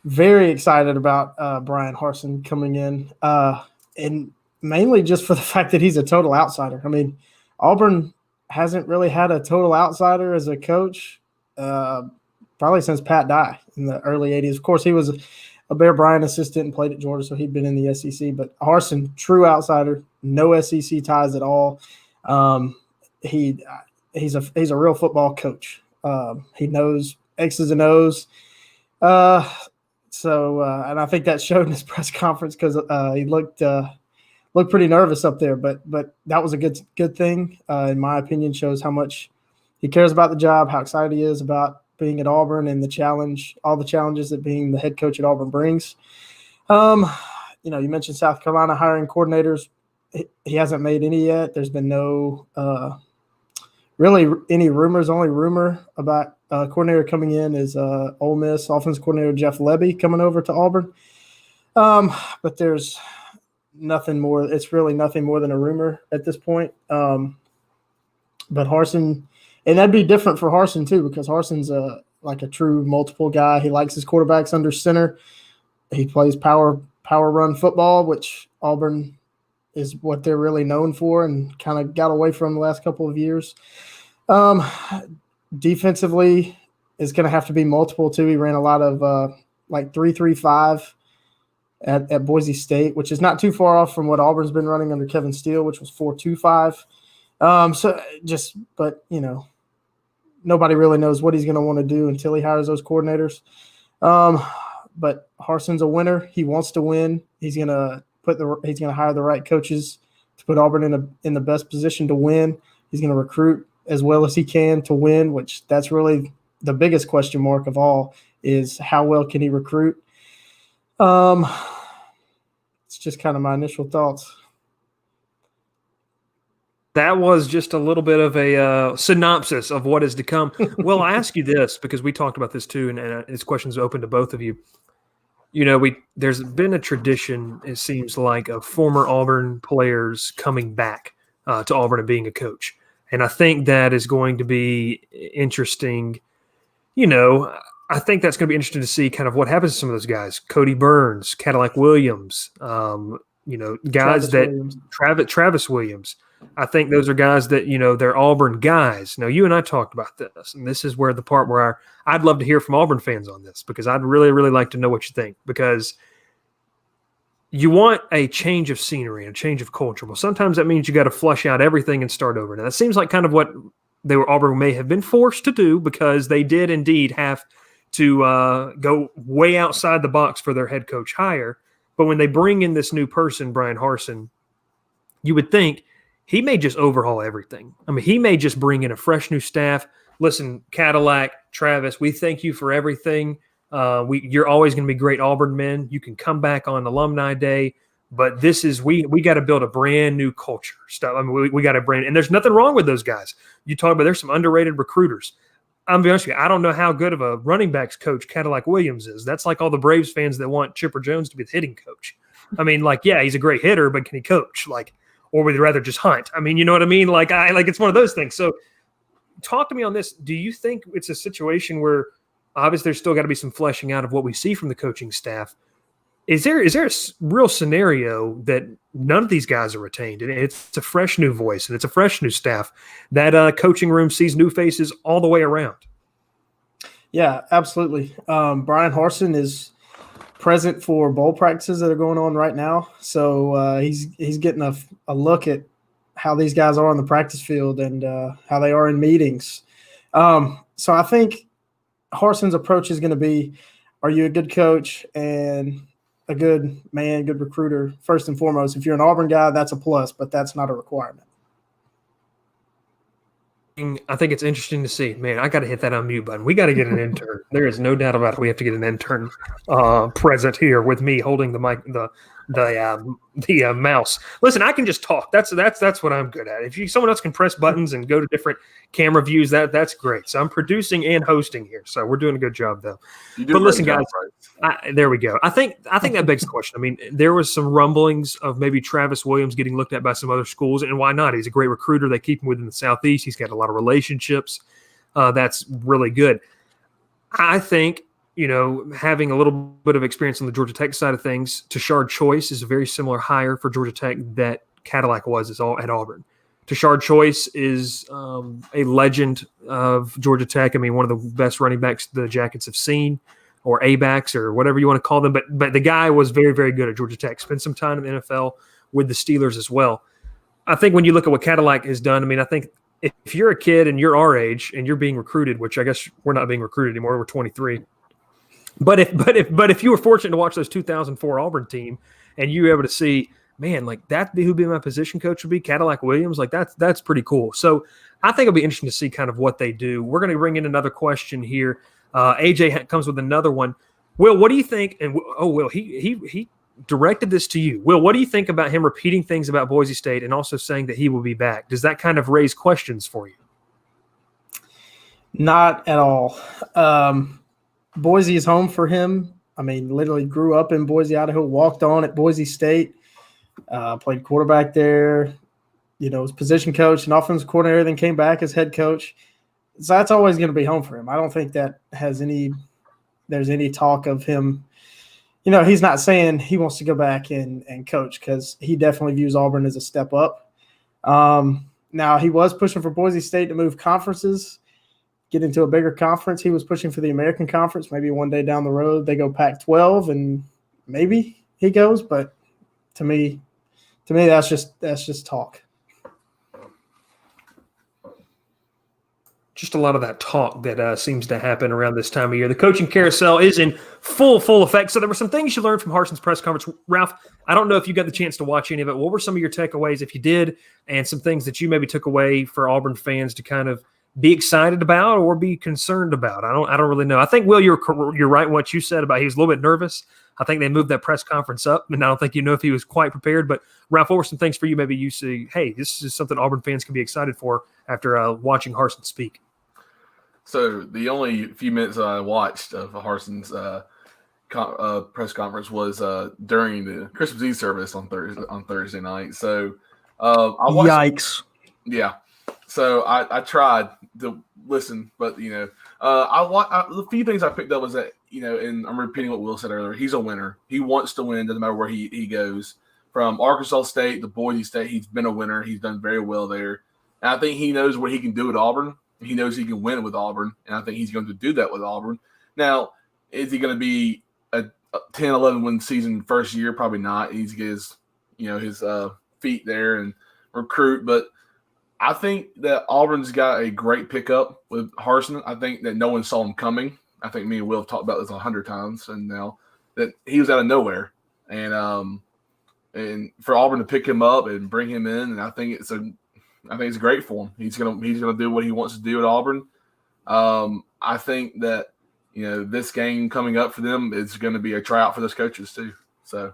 Very excited about Brian Harsin coming in. And mainly just for the fact that he's a total outsider. I mean, Auburn hasn't really had a total outsider as a coach probably since Pat Dye in the early 80s. Of course, he was a Bear Bryant assistant and played at Georgia, so he'd been in the SEC. But Harsin, true outsider, no SEC ties at all. He's a real football coach. He knows X's and O's. And I think that showed in his press conference because he looked pretty nervous up there. But that was a good thing, in my opinion. Shows how much he cares about the job, how excited he is about being at Auburn, and all the challenges that being the head coach at Auburn brings. You mentioned South Carolina hiring coordinators. He hasn't made any yet. There's been no really any rumors. Only rumor about coordinator coming in is Ole Miss offensive coordinator Jeff Lebby coming over to Auburn. But there's nothing more. It's really nothing more than a rumor at this point. But Harsin, and that'd be different for Harsin too, because Harsin's like a true multiple guy. He likes his quarterbacks under center. He plays power run football, which Auburn is what they're really known for and kind of got away from the last couple of years. Defensively is going to have to be multiple too. He ran a lot of 3-3-5 at Boise State, which is not too far off from what Auburn's been running under Kevin Steele, which was 4-2-5. Nobody really knows what he's going to want to do until he hires those coordinators. But Harsin's a winner. He wants to win. He's going to hire the right coaches to put Auburn in the best position to win. He's going to recruit as well as he can to win, which that's really the biggest question mark of all, is how well can he recruit? It's just kind of my initial thoughts. That was just a little bit of a synopsis of what is to come. Well, I ask you this because we talked about this too, and this question is open to both of you. There's been a tradition, it seems like, of former Auburn players coming back to Auburn and being a coach. And I think that is going to be interesting. I think that's going to be interesting to see kind of what happens to some of those guys. Cody Burns, Cadillac Williams, guys Travis Williams. I think those are guys that, they're Auburn guys. Now, you and I talked about this, and this is where the part where I'd love to hear from Auburn fans on this, because I'd really, really like to know what you think, because you want a change of scenery, a change of culture. Well, sometimes that means you got to flush out everything and start over. Now, that seems like kind of what Auburn may have been forced to do, because they did indeed have to go way outside the box for their head coach hire. But when they bring in this new person, Brian Harsin, you would think he may just overhaul everything. I mean, he may just bring in a fresh new staff. Listen, Cadillac, Travis, we thank you for everything. You're always going to be great Auburn men. You can come back on Alumni Day, but we got to build a brand new culture stuff. I mean, we got a brand, and there's nothing wrong with those guys. You talk about there's some underrated recruiters. I'm gonna be honest with you, I don't know how good of a running backs coach Cadillac Williams is. That's like all the Braves fans that want Chipper Jones to be the hitting coach. I mean, he's a great hitter, but can he coach? Or would you rather just hunt? I mean, you know what I mean? It's one of those things. So talk to me on this. Do you think it's a situation where obviously there's still got to be some fleshing out of what we see from the coaching staff? Is there a real scenario that none of these guys are retained, and it's a fresh new voice and it's a fresh new staff, that coaching room sees new faces all the way around? Yeah, absolutely. Brian Harsin is present for bowl practices that are going on right now, so he's getting a look at how these guys are on the practice field and how they are in meetings. So I think Harsin's approach is going to be, are you a good coach and a good man, good recruiter? First and foremost, if you're an Auburn guy, that's a plus, but that's not a requirement. I think it's interesting to see. Man, I got to hit that unmute button. We got to get an intern. There is no doubt about it. We have to get an intern present here with me holding the mic, the mouse. Listen, I can just talk. That's what I'm good at. If someone else can press buttons and go to different camera views, that's great. So I'm producing and hosting here. So we're doing a good job, though. But listen, guys, there we go. I think that begs the question. I mean, there was some rumblings of maybe Travis Williams getting looked at by some other schools, and why not? He's a great recruiter. They keep him within the Southeast. He's got a lot of relationships. That's really good. I think, having a little bit of experience on the Georgia Tech side of things, Tashard Choice is a very similar hire for Georgia Tech that Cadillac was at Auburn. Tashard Choice is a legend of Georgia Tech. I mean, one of the best running backs the Jackets have seen, or A-backs, or whatever you want to call them. But the guy was very, very good at Georgia Tech. Spent some time in the NFL with the Steelers as well. I think when you look at what Cadillac has done, I mean, I think if you're a kid and you're our age and you're being recruited, which I guess we're not being recruited anymore, we're 23. But if you were fortunate to watch those 2004 Auburn team and you were able to see, man, like that who'd be my position coach would be Cadillac Williams, like that's pretty cool. So I think it'll be interesting to see kind of what they do. We're going to bring in another question here. AJ comes with another one. Will, what do you think? And Will, he directed this to you. Will, what do you think about him repeating things about Boise State and also saying that he will be back? Does that kind of raise questions for you? Not at all. Boise is home for him. I mean, literally grew up in Boise, Idaho, walked on at Boise State, played quarterback there, was position coach and offensive coordinator, then came back as head coach. So that's always going to be home for him. I don't think that there's any talk of him. He's not saying he wants to go back and coach because he definitely views Auburn as a step up. Now, he was pushing for Boise State to move conferences, get into a bigger conference. He was pushing for the American Conference. Maybe one day down the road they go Pac-12 and maybe he goes. But to me, that's just talk. Just a lot of that talk that seems to happen around this time of year. The coaching carousel is in full effect. So there were some things you learned from Harsin's press conference. Ralph, I don't know if you got the chance to watch any of it. What were some of your takeaways, if you did, and some things that you maybe took away for Auburn fans to kind of be excited about or be concerned about? I don't really know. I think, Will, you're right in what you said about he was a little bit nervous. I think they moved that press conference up, and I don't think if he was quite prepared. But, Ralph, what were some things for you maybe you see, hey, this is something Auburn fans can be excited for after watching Harsin speak? So the only few minutes that I watched of Harsin's press conference was during the Christmas Eve service on Thursday night. So I watched. Yikes! Yeah. So I tried to listen, but the few things I picked up was that and I'm repeating what Will said earlier. He's a winner. He wants to win. Doesn't matter where he goes. From Arkansas State to Boise State, he's been a winner. He's done very well there, and I think he knows what he can do at Auburn. He knows he can win with Auburn, and I think he's going to do that with Auburn. Now, is he going to be a 10-11 win season first year? Probably not. He needs to get his feet there and recruit. But I think that Auburn's got a great pickup with Harsin. I think that no one saw him coming. I think me and Will have talked about this 100 times, and now that he was out of nowhere. And for Auburn to pick him up and bring him in, and I think it's great for him. He's gonna do what he wants to do at Auburn. I think that this game coming up for them is going to be a tryout for those coaches too. So,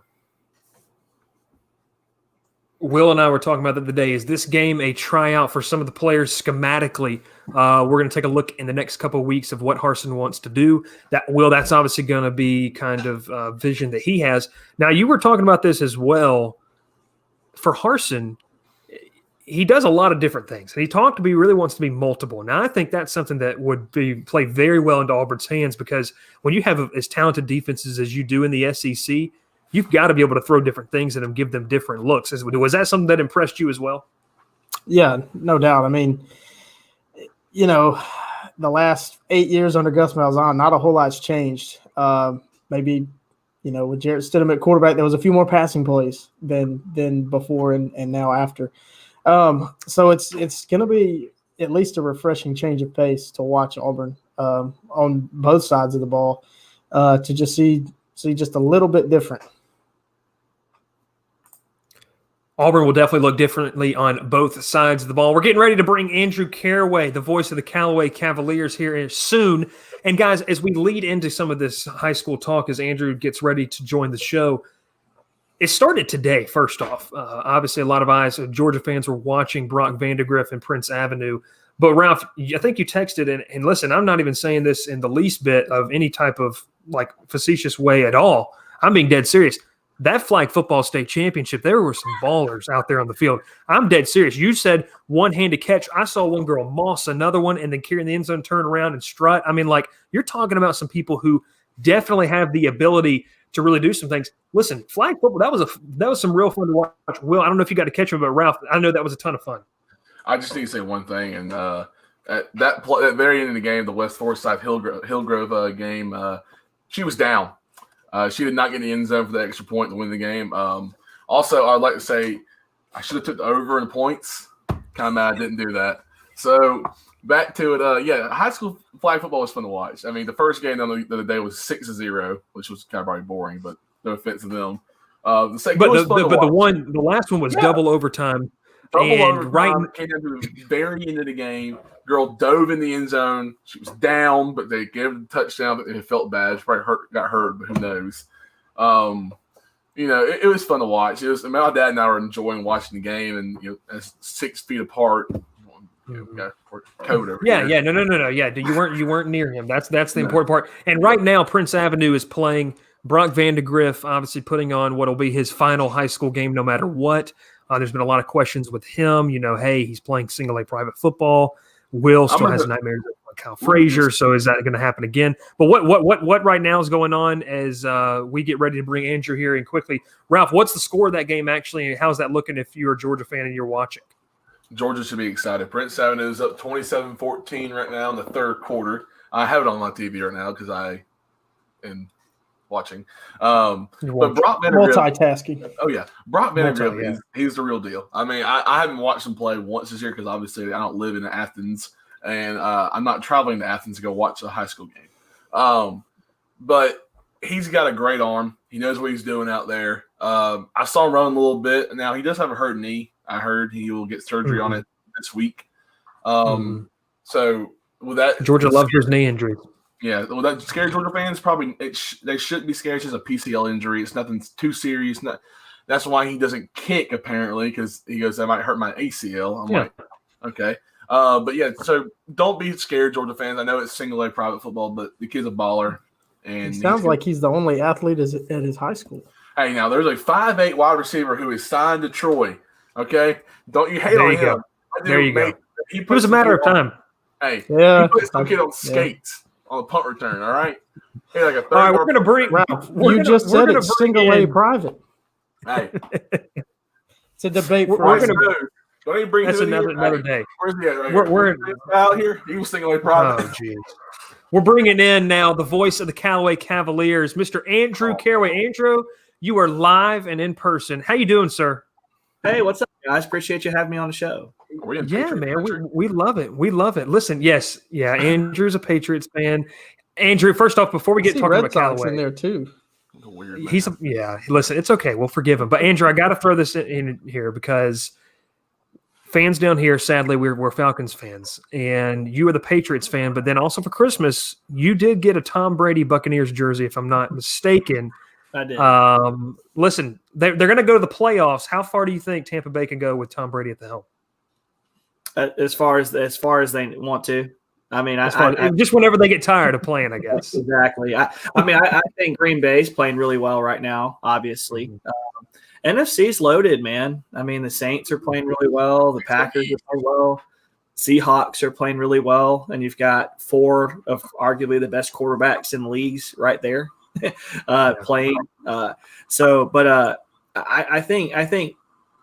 Will and I were talking about that today. Is this game a tryout for some of the players schematically? We're going to take a look in the next couple of weeks of what Harsin wants to do. That's obviously going to be kind of vision that he has. Now, you were talking about this as well. For Harsin, he does a lot of different things. And he really wants to be multiple. Now, I think that's something that would play very well into Auburn's hands because when you have as talented defenses as you do in the SEC, you've got to be able to throw different things at them, give them different looks. Was that something that impressed you as well? Yeah, no doubt. I mean, the last 8 years under Gus Malzahn, not a whole lot's changed. Maybe, with Jarrett Stidham at quarterback, there was a few more passing plays than before and now after. So it's going to be at least a refreshing change of pace to watch Auburn on both sides of the ball to just see just a little bit different. Auburn will definitely look differently on both sides of the ball. We're getting ready to bring Andrew Caraway, the voice of the Callaway Cavaliers, here soon. And, guys, as we lead into some of this high school talk, as Andrew gets ready to join the show, it started today, first off. Obviously, a lot of eyes of Georgia fans were watching Brock Vandegrift and Prince Avenue. But, Ralph, I think you texted, and listen, I'm not even saying this in the least bit of any type of, facetious way at all. I'm being dead serious. That flag football state championship, there were some ballers out there on the field. I'm dead serious. You said one-handed catch. I saw one girl moss another one and then carry in the end zone, turn around and strut. I mean, you're talking about some people who definitely have the ability to really do some things. Listen, flag football, that was some real fun to watch. Will, I don't know if you got to catch him, but Ralph, I know that was a ton of fun. I just need to say one thing, and at that very end of the game, the West Forsyth Hillgrove game, she was down. She did not get in the end zone for the extra point to win the game. Also, I'd like to say I should have took the over in points. Kind of mad I didn't do that. So back to it. High school flag football was fun to watch. I mean, the first game the other day was 6-0, which was kind of probably boring, but no offense to them. The second, the last one was double overtime. Double overtime. Came down to the very end of the game. Girl dove in the end zone. She was down, but they gave her the touchdown. But it felt bad. She probably got hurt, but who knows? It was fun to watch. My dad and I were enjoying watching the game, and 6 feet apart. Code over here. No. Yeah, you weren't near him. That's the important part. And right now, Prince Avenue is playing. Brock Vandegrift obviously putting on what will be his final high school game, no matter what. There's been a lot of questions with him. Hey, he's playing single A private football. Will still has nightmares of Kyle Frazier, so is that going to happen again? But what right now is going on as we get ready to bring Andrew here and quickly, Ralph, what's the score of that game actually? How's that looking if you're a Georgia fan and you're watching? Georgia should be excited. Prince Avenue is up 27-14 right now in the third quarter. I have it on my TV right now because I am watching. But Brock Vandegrift, multitasking. Oh yeah, Brock Vandegrift, he's the real deal. I mean, I haven't watched him play once this year because obviously I don't live in Athens, and I'm not traveling to Athens to go watch a high school game. But he's got a great arm. He knows what he's doing out there. I saw him run a little bit. Now he does have a hurt knee. I heard he will get surgery on it this week. So with that, Georgia loves his knee injury. Yeah, well, that scares Georgia fans. Probably they shouldn't be scared. It's just a PCL injury. It's nothing too serious. That's why he doesn't kick apparently because he goes, "That might hurt my ACL." I'm like, okay, but yeah. So don't be scared, Georgia fans. I know it's single A private football, but the kid's a baller. And it sounds like he's the only athlete at his high school. Hey, now there's a 5'8" wide receiver who is signed to Troy. Okay, don't you hate on him? There you go. It was a matter of time. Hey, he put some kid on skates. On a punt return, all right? Hey, like all right, we're going to bring Ralph. You just said it's single A private. Hey. It's a debate for us. Don't even bring That's another day. Where's he at right here? We're out here. He was single A private. Oh, jeez. We're bringing in now the voice of the Callaway Cavaliers, Mr. Andrew Caraway. Andrew, you are live and in person. How you doing, sir? Hey, what's up, guys? Appreciate you having me on the show. Yeah, man, we love it. We love it. Listen, Andrew's a Patriots fan. Andrew, first off, before we get talking about Callaway, in there too. Listen, it's okay. We'll forgive him. But Andrew, I got to throw this in here because fans down here, sadly, we're Falcons fans, and you are the Patriots fan. But then also for Christmas, you did get a Tom Brady Buccaneers jersey, if I'm not mistaken. I did. Listen, they're going to go to the playoffs. How far do you think Tampa Bay can go with Tom Brady at the helm? As far as they want to. I mean, just whenever they get tired of playing, I guess. Exactly. I think Green Bay's playing really well right now, obviously. NFC's loaded, man. I mean, the Saints are playing really well. The Packers are playing well. Seahawks are playing really well. And you've got 4 of arguably the best quarterbacks in the leagues right there playing. I think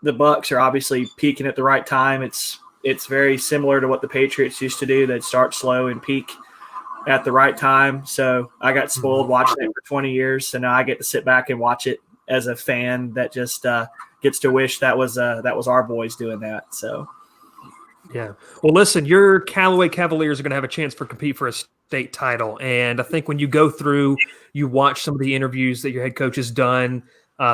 the Bucs are obviously peaking at the right time. It's very similar to what the Patriots used to do. They'd start slow and peak at the right time. So I got spoiled watching it for 20 years. So now I get to sit back and watch it as a fan that just gets to wish that was our boys doing that. So, yeah. Well, listen, your Callaway Cavaliers are going to have a chance for compete for a state title. And I think when you go through, you watch some of the interviews that your head coach has done,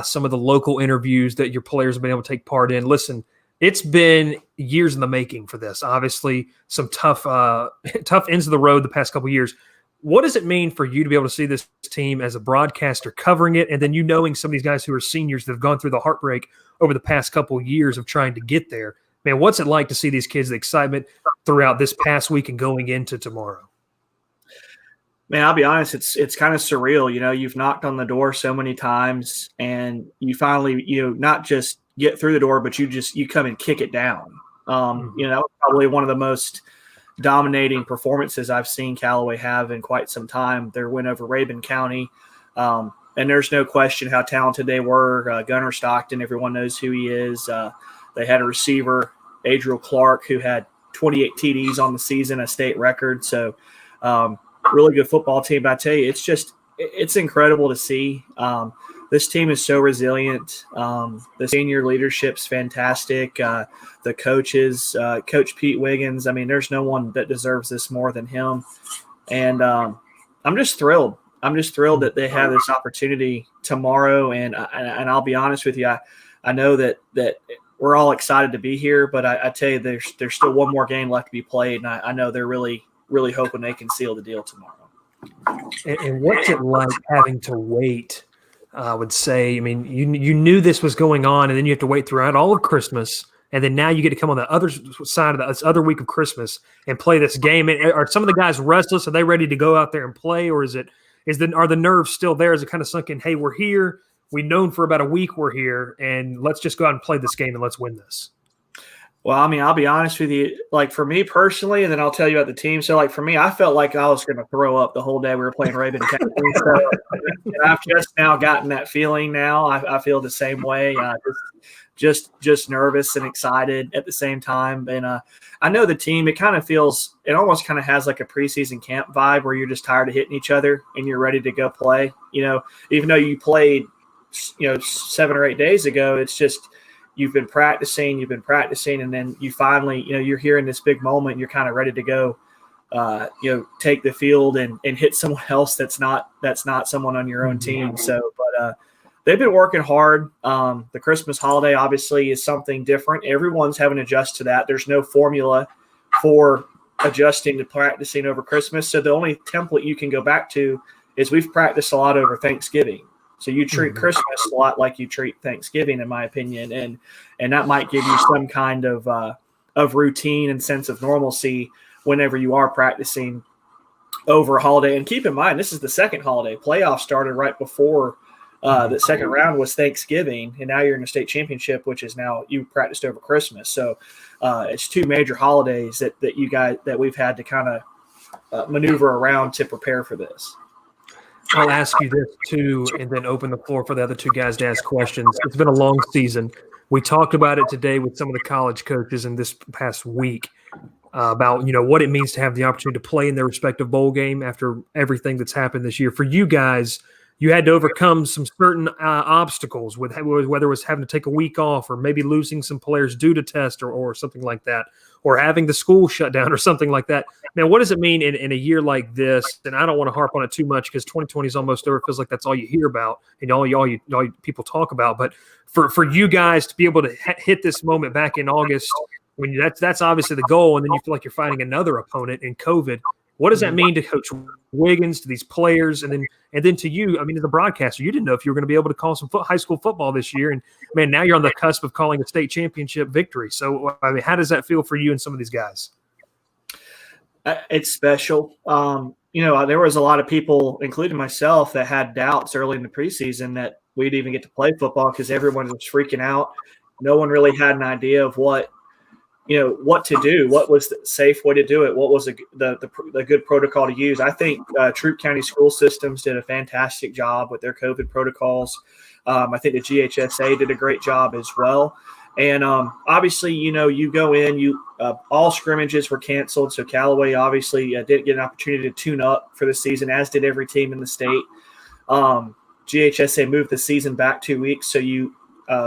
some of the local interviews that your players have been able to take part in. Listen, it's been years in the making for this. Obviously, some tough ends of the road the past couple of years. What does it mean for you to be able to see this team as a broadcaster covering it, and then you knowing some of these guys who are seniors that have gone through the heartbreak over the past couple of years of trying to get there? Man, what's it like to see these kids, the excitement throughout this past week and going into tomorrow? Man, I'll be honest, it's kind of surreal. You know, you've knocked on the door so many times, and you finally, not just get through the door, but you come and kick it down. That was probably one of the most dominating performances I've seen Callaway have in quite some time. Their win over Rabun County. And there's no question how talented they were. Gunnar Stockton, everyone knows who he is. They had a receiver, Adriel Clark, who had 28 TDs on the season, a state record. So really good football team. But I tell you, it's incredible to see. this team is so resilient. The senior leadership's fantastic. The coaches, Coach Pete Wiggins, I mean, there's no one that deserves this more than him. And I'm just thrilled. I'm just thrilled that they have this opportunity tomorrow. And I'll be honest with you, I know that we're all excited to be here, but I tell you, there's still one more game left to be played, and I know they're really, really hoping they can seal the deal tomorrow. And what's it like having to wait? I would say, I mean, you knew this was going on, and then you have to wait throughout all of Christmas, and then now you get to come on the other side of this other week of Christmas and play this game. Are some of the guys restless? Are they ready to go out there and play, or are the nerves still there? Is it kind of sunk in? Hey, we're here. We've known for about a week we're here, and let's just go out and play this game and let's win this. Well, I mean, I'll be honest with you. Like, for me personally, and then I'll tell you about the team. So, like, for me, I felt like I was going to throw up the whole day we were playing Raven County. So, I've just now gotten that feeling now. I feel the same way. Just nervous and excited at the same time. And I know the team, it almost kind of has like a preseason camp vibe where you're just tired of hitting each other and you're ready to go play. You know, even though you played, 7 or 8 days ago, it's just you've been practicing, and then you finally, you're here in this big moment. You're kind of ready to go, take the field and hit someone else that's not someone on your own team. So, but they've been working hard. The Christmas holiday obviously is something different. Everyone's having to adjust to that. There's no formula for adjusting to practicing over Christmas. So the only template you can go back to is we've practiced a lot over Thanksgiving. So you treat Christmas a lot like you treat Thanksgiving, in my opinion, and that might give you some kind of routine and sense of normalcy whenever you are practicing over a holiday. And keep in mind, this is the second holiday. Playoffs started right before the second round was Thanksgiving, and now you're in the state championship, which is now you practiced over Christmas. So it's two major holidays that we've had to kind of maneuver around to prepare for this. I'll ask you this too, and then open the floor for the other two guys to ask questions. It's been a long season. We talked about it today with some of the college coaches in this past week about what it means to have the opportunity to play in their respective bowl game after everything that's happened this year. For you guys, you had to overcome some certain obstacles with whether it was having to take a week off or maybe losing some players due to test or something like that, or having the school shut down or something like that. Now, what does it mean in a year like this? And I don't want to harp on it too much because 2020 is almost over. It feels like that's all you hear about and all you people talk about. But for you guys to be able to hit this moment back in August, when that's obviously the goal, and then you feel like you're fighting another opponent in COVID. What does that mean to Coach Wiggins, to these players, and then to you? I mean, as a broadcaster, you didn't know if you were going to be able to call some high school football this year, and man, now you're on the cusp of calling a state championship victory. So, I mean, how does that feel for you and some of these guys? It's special. There was a lot of people, including myself, that had doubts early in the preseason that we'd even get to play football because everyone was freaking out. No one really had an idea of what to do, what was the safe way to do it, what was the good protocol to use. I think Troup County school systems did a fantastic job with their COVID protocols. I think the GHSA did a great job as well. And obviously, you go in, all scrimmages were canceled. So Callaway obviously didn't get an opportunity to tune up for the season, as did every team in the state. GHSA moved the season back 2 weeks. So you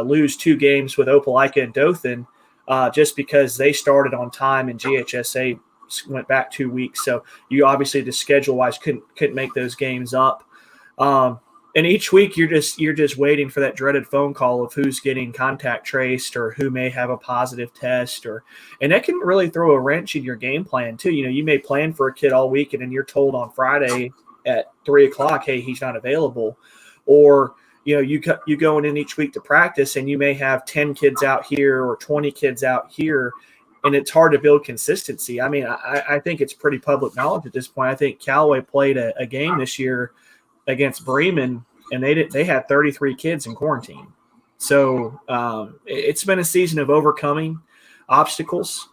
lose 2 games with Opelika and Dothan. Just because they started on time and GHSA went back 2 weeks. So you obviously just schedule-wise couldn't make those games up. And each week you're just waiting for that dreaded phone call of who's getting contact traced or who may have a positive test, and that can really throw a wrench in your game plan too. You may plan for a kid all week and then you're told on Friday at 3:00, hey, he's not available, or you going in each week to practice and you may have 10 kids out here or 20 kids out here, and it's hard to build consistency. I mean, I think it's pretty public knowledge at this point. I think Callaway played a game this year against Bremen, and they had 33 kids in quarantine. So it's been a season of overcoming obstacles,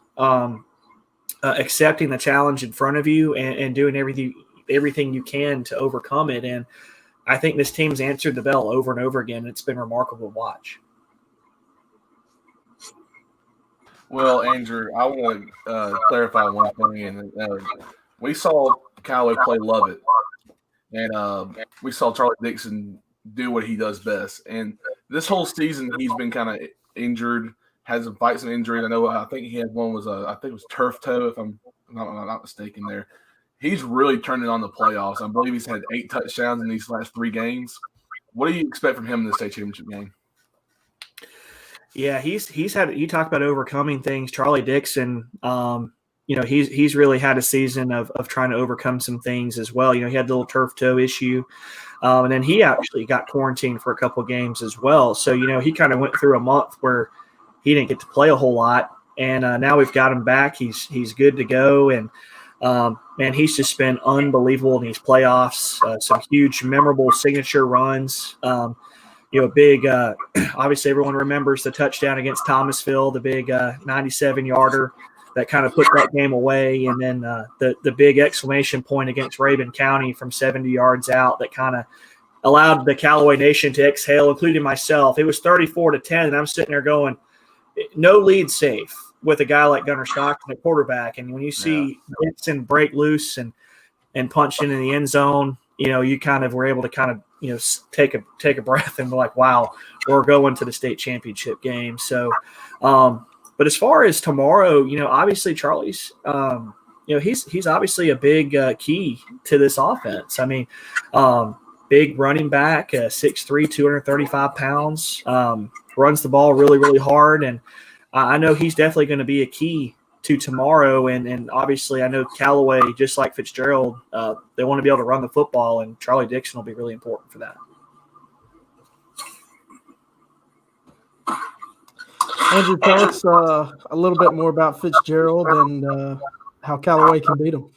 accepting the challenge in front of you, and doing everything you can to overcome it. And I think this team's answered the bell over and over again. It's been remarkable to watch. Well, Andrew, I want to clarify one thing. And we saw Callaway play Lovett, and we saw Charlie Dixon do what he does best. And this whole season, he's been kind of injured, had some fights and injuries. I think he had one I think it was turf toe, if I'm not mistaken there. He's really turned it on the playoffs. I believe he's had 8 touchdowns in these last 3 games. What do you expect from him in the state championship game? Yeah, he's had. You talk about overcoming things. Charlie Dixon, he's really had a season of trying to overcome some things as well. He had the little turf toe issue, and then he actually got quarantined for a couple of games as well. So he kind of went through a month where he didn't get to play a whole lot, and now we've got him back. He's good to go, and man, he's just been unbelievable in these playoffs. Some huge, memorable signature runs. Big. Obviously, everyone remembers the touchdown against Thomasville, the big 97-yarder that kind of put that game away, and then the big exclamation point against Rabun County from 70 yards out that kind of allowed the Callaway Nation to exhale, including myself. It was 34-10, and I'm sitting there going, no lead safe with a guy like Gunnar Stockton at quarterback. And when you see Dixon break loose and punch into the end zone, you kind of were able to kind of take a breath and be like, wow, we're going to the state championship game. So, but as far as tomorrow, obviously Charlie's, he's obviously a big key to this offense. I mean, big running back, 6'3", 235 pounds, runs the ball really, really hard. And I know he's definitely going to be a key to tomorrow, and obviously I know Callaway, just like Fitzgerald, they want to be able to run the football, and Charlie Dixon will be really important for that. Andrew, tell us a little bit more about Fitzgerald and how Callaway can beat him.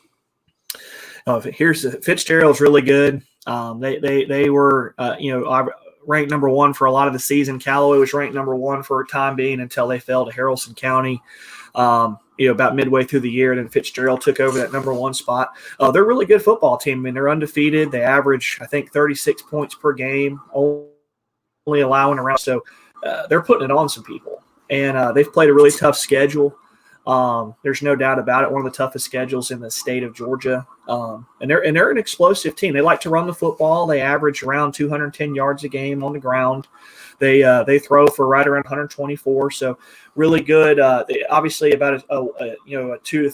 Fitzgerald's really good. They were ranked number 1 for a lot of the season. Callaway was ranked number 1 for a time being until they fell to Haralson County. About midway through the year, and then Fitzgerald took over that number 1 spot. They're a really good football team. I mean, they're undefeated. They average, I think, 36 points per game, only allowing around. So they're putting it on some people. And they've played a really tough schedule. There's no doubt about it. One of the toughest schedules in the state of Georgia. And they're an explosive team. They like to run the football. They average around 210 yards a game on the ground. They throw for right around 124, so really good. Obviously, about a 2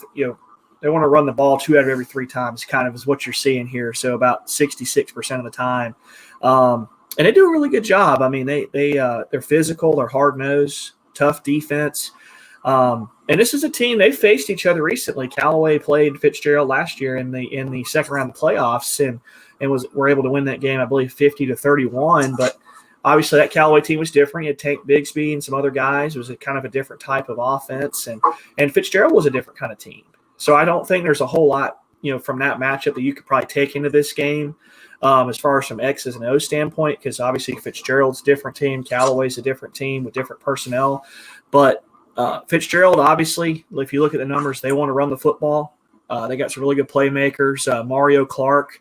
they want to run the ball 2 out of every 3 times, kind of is what you're seeing here. So about 66% of the time, and they do a really good job. I mean, they're physical, they're hard nosed, tough defense. And this is a team, they faced each other recently. Callaway played Fitzgerald last year in the second round of the playoffs, and were able to win that game, I believe, 50-31, but. Obviously, that Callaway team was different. You had Tank Bigsby and some other guys. It was a kind of a different type of offense, and Fitzgerald was a different kind of team. So I don't think there's a whole lot, from that matchup that you could probably take into this game as far as from X's and O's standpoint, because obviously Fitzgerald's a different team, Callaway's a different team with different personnel. But Fitzgerald, obviously, if you look at the numbers, they want to run the football. They got some really good playmakers. Mario Clark.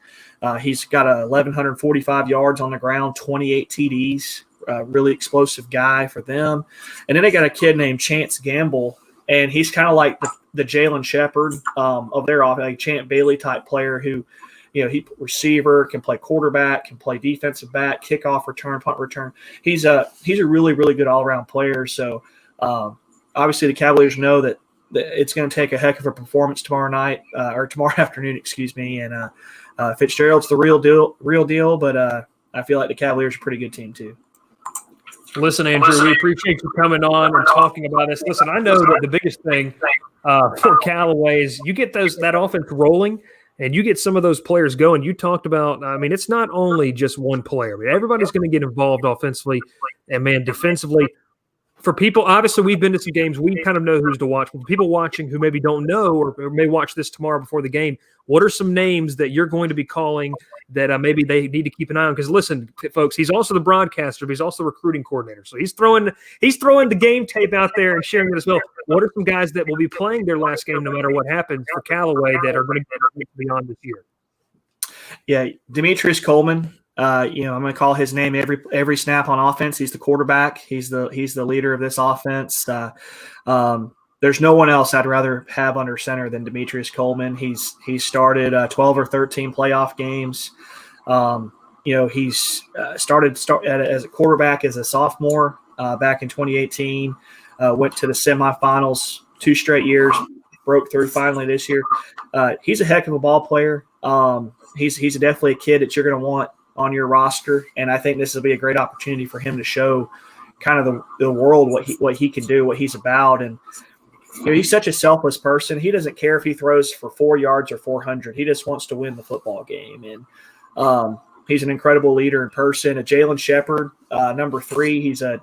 He's got 1,145 yards on the ground, 28 TDs, really explosive guy for them. And then they got a kid named Chance Gamble, and he's kind of like the Jalen Shepard of their offense, like Champ Bailey type player who, he receiver, can play quarterback, can play defensive back, kickoff return, punt return. He's a really, really good all-around player. So obviously the Cavaliers know that it's going to take a heck of a performance tomorrow night or tomorrow afternoon, excuse me. And Fitzgerald's the real deal, but I feel like the Cavaliers are a pretty good team too. Listen, Andrew, we appreciate you coming on and talking about this. Listen, I know that the biggest thing for Callaway is you get that offense rolling and you get some of those players going. You talked about, I mean, it's not only just one player. I mean, everybody's going to get involved offensively and, man, defensively. For people, obviously, we've been to some games. We kind of know who's to watch. But for people watching who maybe don't know or may watch this tomorrow before the game, what are some names that you're going to be calling that maybe they need to keep an eye on? Because listen, folks, he's also the broadcaster, but he's also the recruiting coordinator. So he's throwing the game tape out there and sharing it as well. What are some guys that will be playing their last game no matter what happens for Callaway that are going to get beyond this year? Yeah, Demetrius Coleman. I'm going to call his name every snap on offense. He's the quarterback. He's the leader of this offense. There's no one else I'd rather have under center than Demetrius Coleman. He's started 12 or 13 playoff games. He's started as a quarterback as a sophomore back in 2018. Went to the semifinals 2 straight years, broke through finally this year. He's a heck of a ball player. He's definitely a kid that you're going to want on your roster, and I think this will be a great opportunity for him to show kind of the world what he can do, what he's about. And he's such a selfless person. He doesn't care if he throws for 4 yards or 400. He just wants to win the football game. And he's an incredible leader in person. A Jalen Shepard, number 3. He's a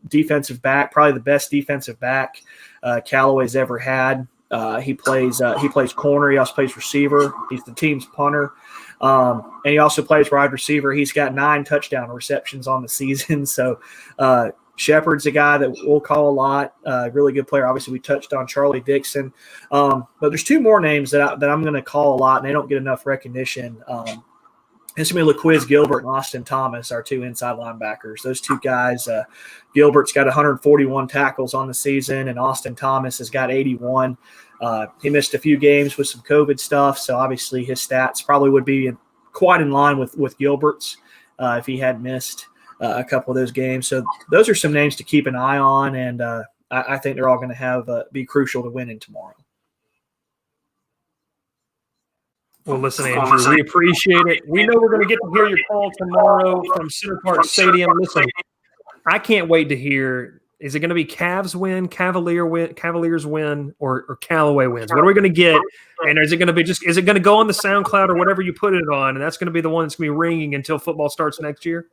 defensive back, probably the best defensive back Callaway's ever had. He plays corner. He also plays receiver. He's the team's punter. And he also plays wide receiver. He's got 9 touchdown receptions on the season. So Shepard's a guy that we'll call a lot. Really good player. Obviously, we touched on Charlie Dixon. But there's 2 more names that I'm going to call a lot, and they don't get enough recognition. It's going to be LaQuiz Gilbert and Austin Thomas, our 2 inside linebackers. Those 2 guys, Gilbert's got 141 tackles on the season, and Austin Thomas has got 81. He missed a few games with some COVID stuff, so obviously his stats probably would be quite in line with Gilbert's if he had missed a couple of those games. So those are some names to keep an eye on, and I think they're all going to be crucial to winning tomorrow. Well, listen, Andrew, we appreciate it. We know we're going to get to hear your call tomorrow from Center Park Stadium. Listen, I can't wait to hear. Is it going to be Cavs win, Cavaliers win, or Callaway wins? What are we going to get? And is it going to be is it going to go on the SoundCloud or whatever you put it on? And that's going to be the one that's going to be ringing until football starts next year?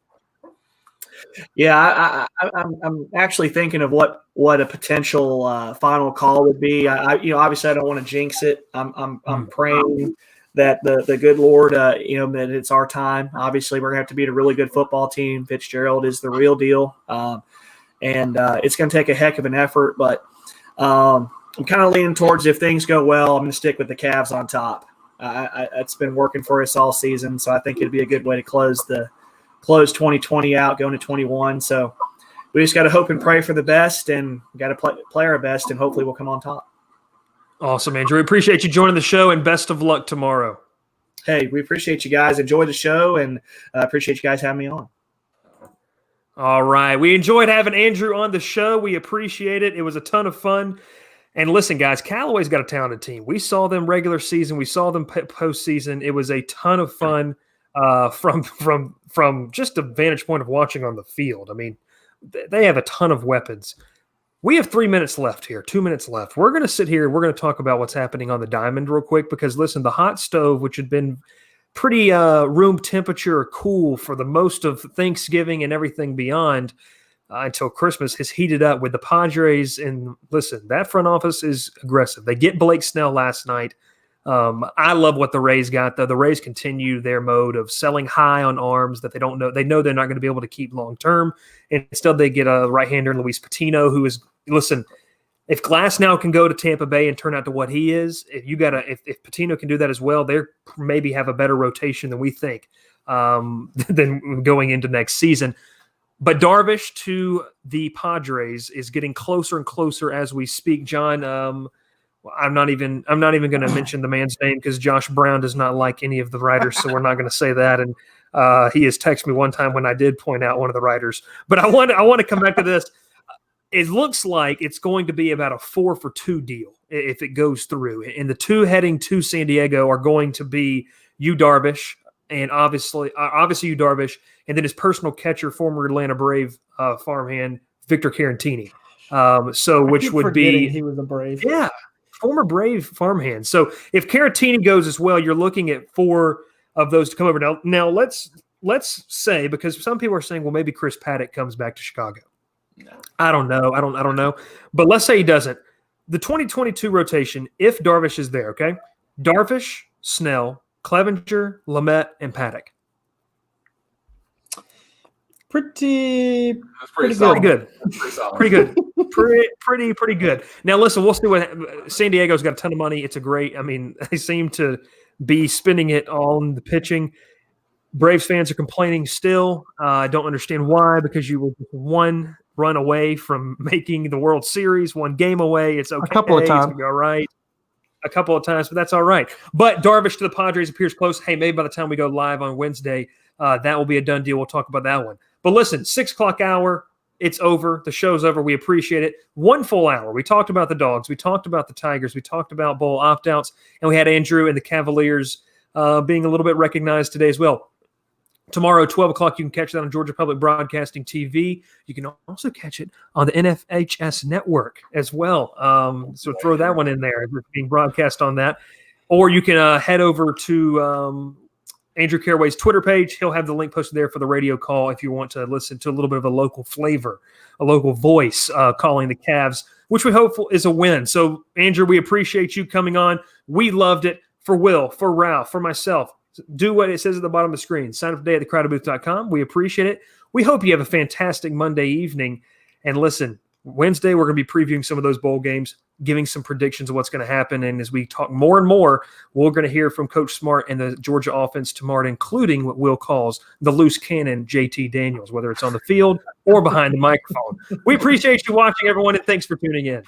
Yeah, I'm actually thinking of what a potential final call would be. Obviously I don't want to jinx it. I'm praying that the good Lord, that it's our time. Obviously, we're going to have to beat a really good football team. Fitzgerald is the real deal. And it's going to take a heck of an effort. But I'm kind of leaning towards if things go well, I'm going to stick with the Cavs on top. It's been working for us all season, so I think it'd be a good way to close 2020 out, going to 21. So we just got to hope and pray for the best, and got to play our best, and hopefully we'll come on top. Awesome, Andrew. We appreciate you joining the show, and best of luck tomorrow. Hey, we appreciate you guys. Enjoy the show, and appreciate you guys having me on. All right. We enjoyed having Andrew on the show. We appreciate it. It was a ton of fun. And listen, guys, Callaway's got a talented team. We saw them regular season. We saw them postseason. It was a ton of fun from just a vantage point of watching on the field. I mean, they have a ton of weapons. We have 3 minutes left here, 2 minutes left. We're going to sit here. We're going to talk about what's happening on the diamond real quick because, listen, the hot stove, which had been pretty room temperature cool for the most of Thanksgiving and everything beyond until Christmas, has heated up with the Padres. And listen, that front office is aggressive. They get Blake Snell last night. I love what the Rays got, though. The Rays continue their mode of selling high on arms that they don't know. They know they're not going to be able to keep long term. And instead, they get a right-hander in Luis Patino, who is, listen, if Glasnow can go to Tampa Bay and turn out to what he is, if Patino can do that as well, they maybe have a better rotation than we think than going into next season. But Darvish to the Padres is getting closer and closer as we speak. John, I'm not even going to mention the man's name because Josh Brown does not like any of the writers, so we're not going to say that. And he has texted me one time when I did point out one of the writers. But I want to come back to this. It looks like it's going to be about a 4-for-2 deal if it goes through. And the 2 heading to San Diego are going to be Yu Darvish, and obviously Yu Darvish, and then his personal catcher, former Atlanta Brave farmhand Victor Carantini. Which would be he was a Brave. Yeah, former Brave farmhand. So if Carantini goes as well, you're looking at 4 of those to come over. Now let's say, because some people are saying, well, maybe Chris Paddock comes back to Chicago. No. I don't know. I don't know. But let's say he doesn't. The 2022 rotation, if Darvish is there, okay? Darvish, Snell, Clevenger, Lamet, and Paddock. Pretty good. Pretty good. Pretty good. Now, listen, we'll see what San Diego's got a ton of money. It's they seem to be spending it on the pitching. Braves fans are complaining still. I don't understand why, because you were one run away from making the World Series, 1 game away. It's okay. A couple of times. It's all right. A couple of times, but that's all right. But Darvish to the Padres appears close. Hey, maybe by the time we go live on Wednesday, that will be a done deal. We'll talk about that one. But listen, 6 o'clock hour, it's over. The show's over. We appreciate it. 1 full hour. We talked about the Dogs. We talked about the Tigers. We talked about bowl opt-outs. And we had Andrew and the Cavaliers being a little bit recognized today as well. Tomorrow, 12 o'clock, you can catch that on Georgia Public Broadcasting TV. You can also catch it on the NFHS network as well. So throw that one in there. It's being broadcast on that. Or you can head over to Andrew Caraway's Twitter page. He'll have the link posted there for the radio call if you want to listen to a little bit of a local flavor, a local voice calling the Cavs, which we hope is a win. So, Andrew, we appreciate you coming on. We loved it. For Will, for Ralph, for myself, do what it says at the bottom of the screen. Sign up today at thecrowdedbooth.com. We appreciate it. We hope you have a fantastic Monday evening. And listen, Wednesday, we're going to be previewing some of those bowl games, giving some predictions of what's going to happen. And as we talk more and more, we're going to hear from Coach Smart and the Georgia offense tomorrow, including what Will calls the loose cannon JT Daniels, whether it's on the field or behind the microphone. We appreciate you watching, everyone, and thanks for tuning in.